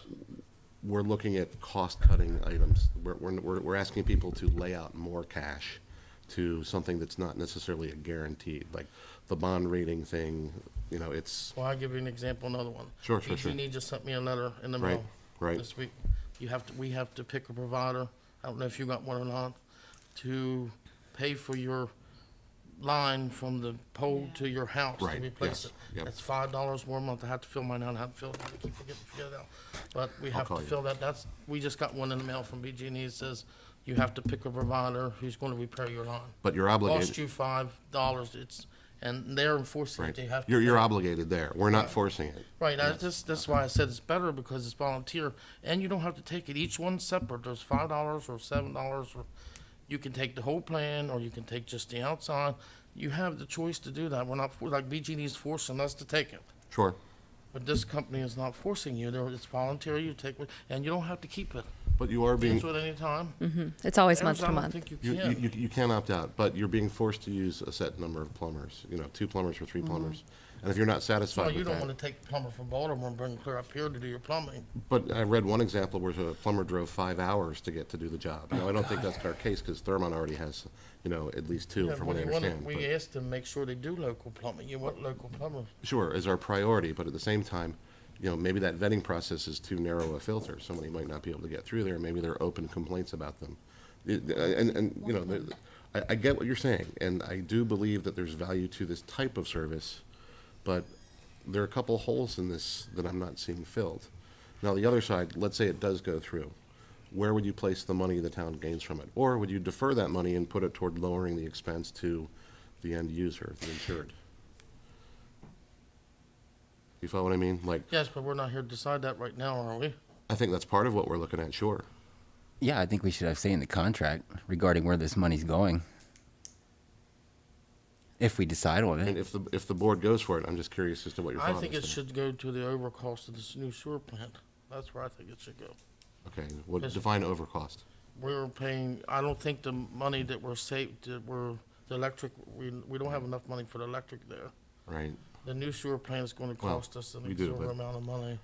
we're looking at cost-cutting items. We're asking people to lay out more cash to something that's not necessarily a guaranteed, like the bond rating thing, it's, Well, I'll give you an example, another one. Sure. PG&E just sent me a letter in the Right, mail right. this week. We have to pick a provider, I don't know if you got one or not, to pay for your line from the pole to your house Right, to replace yes, it. yep. That's $5 more a month. I have to fill mine out, I have to fill it out, I keep forgetting to fill it out. But we have call to you. fill that, we just got one in the mail from BG&E, it says you have to pick a provider who's gonna repair your line. but you're Cost obligated, you $5, and they're enforcing it, right? they have to. You're pay. obligated there. We're not forcing it. Right, that's why I said it's better because it's volunteer, and you don't have to take it, each one's separate, there's $5 or $7, or you can take the whole plan, or you can take just the outside. You have the choice to do that, we're not, like BG&E's forcing us to take it, Sure. but this company is not forcing you, it's voluntary, you take it, and you don't have to keep it. But you are being, Cancel it anytime. It's always month Ours, I to don't month. think you you, can. you can opt out, but you're being forced to use a set number of plumbers, 2 plumbers or 3 plumbers. And if you're not satisfied Well, you with don't that, want to take the plumber from Baltimore and bring him clear up here to do your plumbing. but I read one example where a plumber drove 5 hours to get to do the job. Now, I don't think that's our case because Thermon already has, at least two, Yeah, from what I we wanna- understand. We but- asked them to make sure they do local plumbing. You want local plumbers. Sure, is our priority, but at the same time, maybe that vetting process is too narrow a filter. Somebody might not be able to get through there. Maybe there are open complaints about them. I get what you're saying, and I do believe that there's value to this type of service, but there are a couple holes in this that I'm not seeing filled. Now, the other side, let's say it does go through. Where would you place the money the town gains from it? Or would you defer that money and put it toward lowering the expense to the end user, the insured? You follow what I mean? Like, Yes, but we're not here to decide that right now, are we? I think that's part of what we're looking at, sure. Yeah, I think we should have say in the contract regarding where this money's going. If we decide on And it. if the board goes for it, I'm just curious as to what your I thought think is. it should go to the overcost of this new sewer plant. That's where I think it should go. Okay, what, Yes. define overcost. We're paying, I don't think the money that we're saved, the electric, we don't have enough money for the electric there. Right, The new sewer plant is gonna Well, cost us an we do, exorbitant but- amount of money.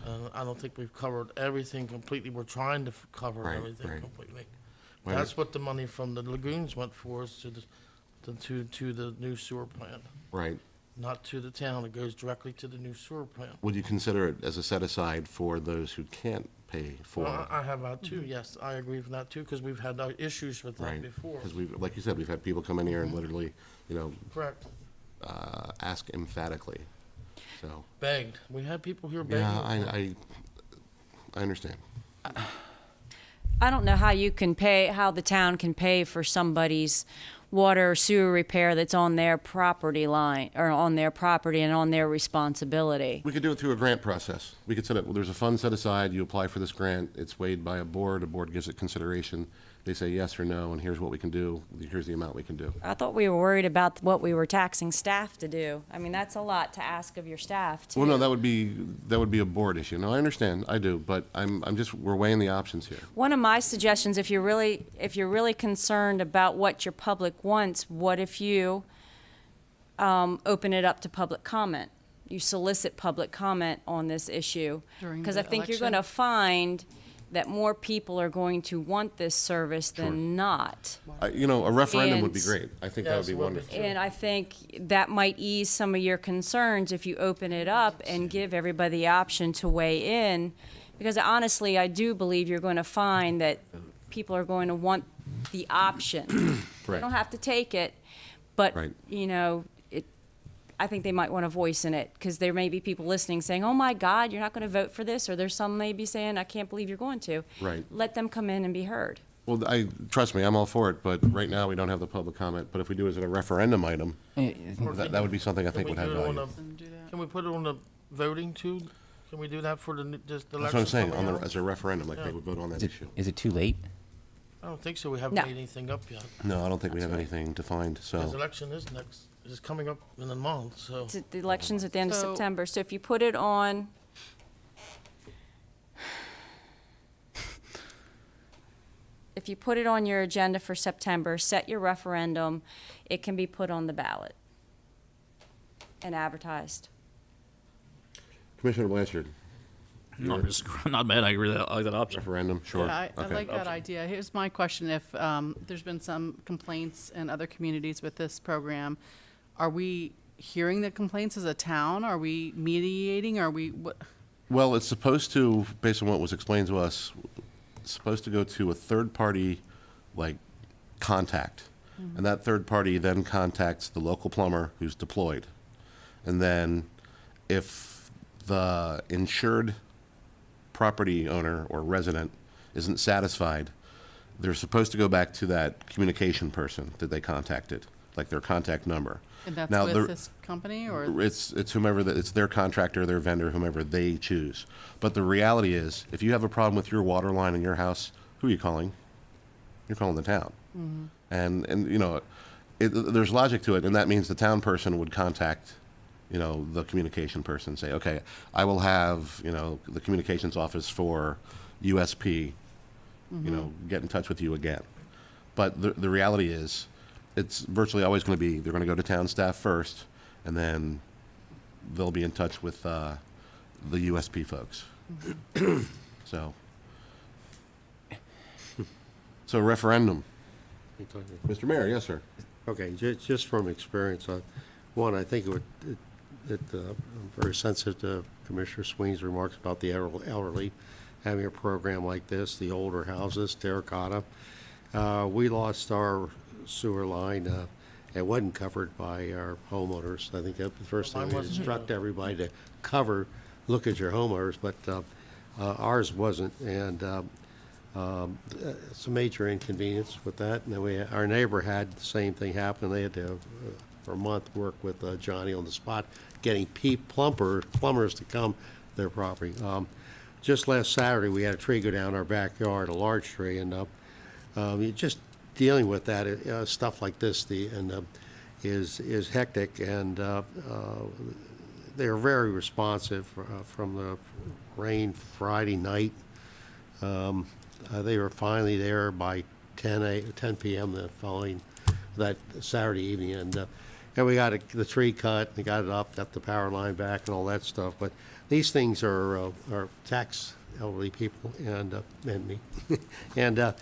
And I don't think we've covered everything completely. We're trying to cover Right, everything right. completely. Well, That's what the money from the lagoons went for, is to the new sewer plant, right. not to the town. It goes directly to the new sewer plant. Would you consider it as a set aside for those who can't pay for? Well, I have that too, yes, I agree with that too, because we've had issues with that Right, before. because we've, like you said, we've had people come in here and literally, Correct, ask emphatically, so. begged. We had people here begging. Yeah, I understand. I don't know how how the town can pay for somebody's water or sewer repair that's on their property line, or on their property and on their responsibility. We could do it through a grant process. We could set up, there's a fund set aside, you apply for this grant, it's weighed by a board gives it consideration. They say yes or no, and here's what we can do, here's the amount we can do. I thought we were worried about what we were taxing staff to do. I mean, that's a lot to ask of your staff, too. Well, no, that would be a board issue. No, I understand, I do, but we're weighing the options here. One of my suggestions, if you're really concerned about what your public wants, what if you open it up to public comment? You solicit public comment on this issue. During Because the I think you're election? going to find that more people are going to want this service than not. A referendum would be And- great. I think that would Yes, be it would be. wonderful. And I think that might ease some of your concerns if you open it up and give everybody the option to weigh in. Because honestly, I do believe you're going to find that people are going to want the option. They Right. don't have to take it, but, Right. I think they might want a voice in it, because there may be people listening saying, oh my God, you're not going to vote for this, or there's some maybe saying, I can't believe you're going to. Right. Let them come in and be heard. Well, trust me, I'm all for it, but right now, we don't have the public comment. But if we do it as a referendum item, that would be something I think would have value. Can we put it on the voting too? Can we do that for just the election? That's what I'm saying, coming out? as a referendum, like they would vote on that issue. Is it too late? I don't think so. We haven't No. made anything up yet. No, I don't think we have anything defined, This so. election is coming up in a month, so. The election's at the end of So- September, so if you put it on, if you put it on your agenda for September, set your referendum, it can be put on the ballot and advertised. Commissioner Blanchard, No, I'm not bad. I agree with that. I like that option. referendum, sure. Yeah, I Okay. like that idea. Here's my question. If there's been some complaints in other communities with this program, are we hearing the complaints as a town? Are we mediating? Are we, what? Well, it's supposed to, based on what was explained to us, it's supposed to go to a third-party, contact. And that third party then contacts the local plumber who's deployed. And then if the insured property owner or resident isn't satisfied, they're supposed to go back to that communication person that they contacted, like their contact number. And that's Now, with this company, or? It's whomever, it's their contractor, their vendor, whomever they choose. But the reality is, if you have a problem with your water line in your house, who are you calling? You're calling the town. And there's logic to it, and that means the town person would contact, the communication person, say, okay, I will have, the communications office for USP, get in touch with you again. But the reality is, it's virtually always going to be, they're going to go to town staff first, and then they'll be in touch with the USP folks. So referendum. Mr. Mayor, yes, sir. Okay, just from experience, one, I think I'm very sensitive to Commissioner Sweeney's remarks about the elderly having a program like this, the older houses, terracotta. We lost our sewer line. It wasn't covered by our homeowners. I think that's the first thing Mine we wasn't instruct either. everybody to look at your homeowners, but ours wasn't. And it's a major inconvenience with that. And then our neighbor had the same thing happen. They had to, for a month, work with Johnny on the spot, getting plumbers to come to their property. Just last Saturday, we had a tree go down our backyard, a large tree, and just dealing with that stuff like this, is hectic, and they're very responsive from the rain Friday night. They were finally there by 10 p.m. the following that Saturday evening, and we got the tree cut, we got it up, got the power line back, and all that stuff. But these things are tax elderly people and me, and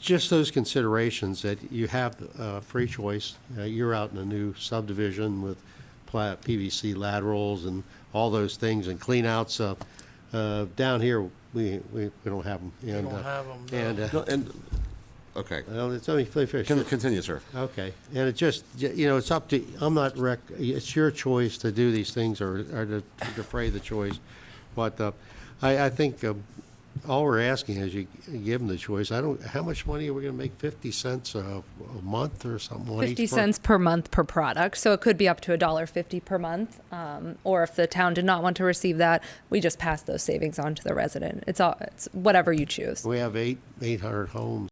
just those considerations that you have free choice. You're out in a new subdivision with PVC laterals and all those things and cleanouts. Down here, we don't have them. And, don't have 'em, no. And No, and, okay. well, it's only fish. Continue, sir. Okay, and it just, it's up to, it's your choice to do these things or to defray the choice. But I think all we're asking is you give them the choice. How much money are we gonna make? 50 cents a month or something? 50 cents per month per product. So it could be up to $1.50 per month. Or if the town did not want to receive that, we just pass those savings on to the resident. It's whatever you choose. We have 800 homes.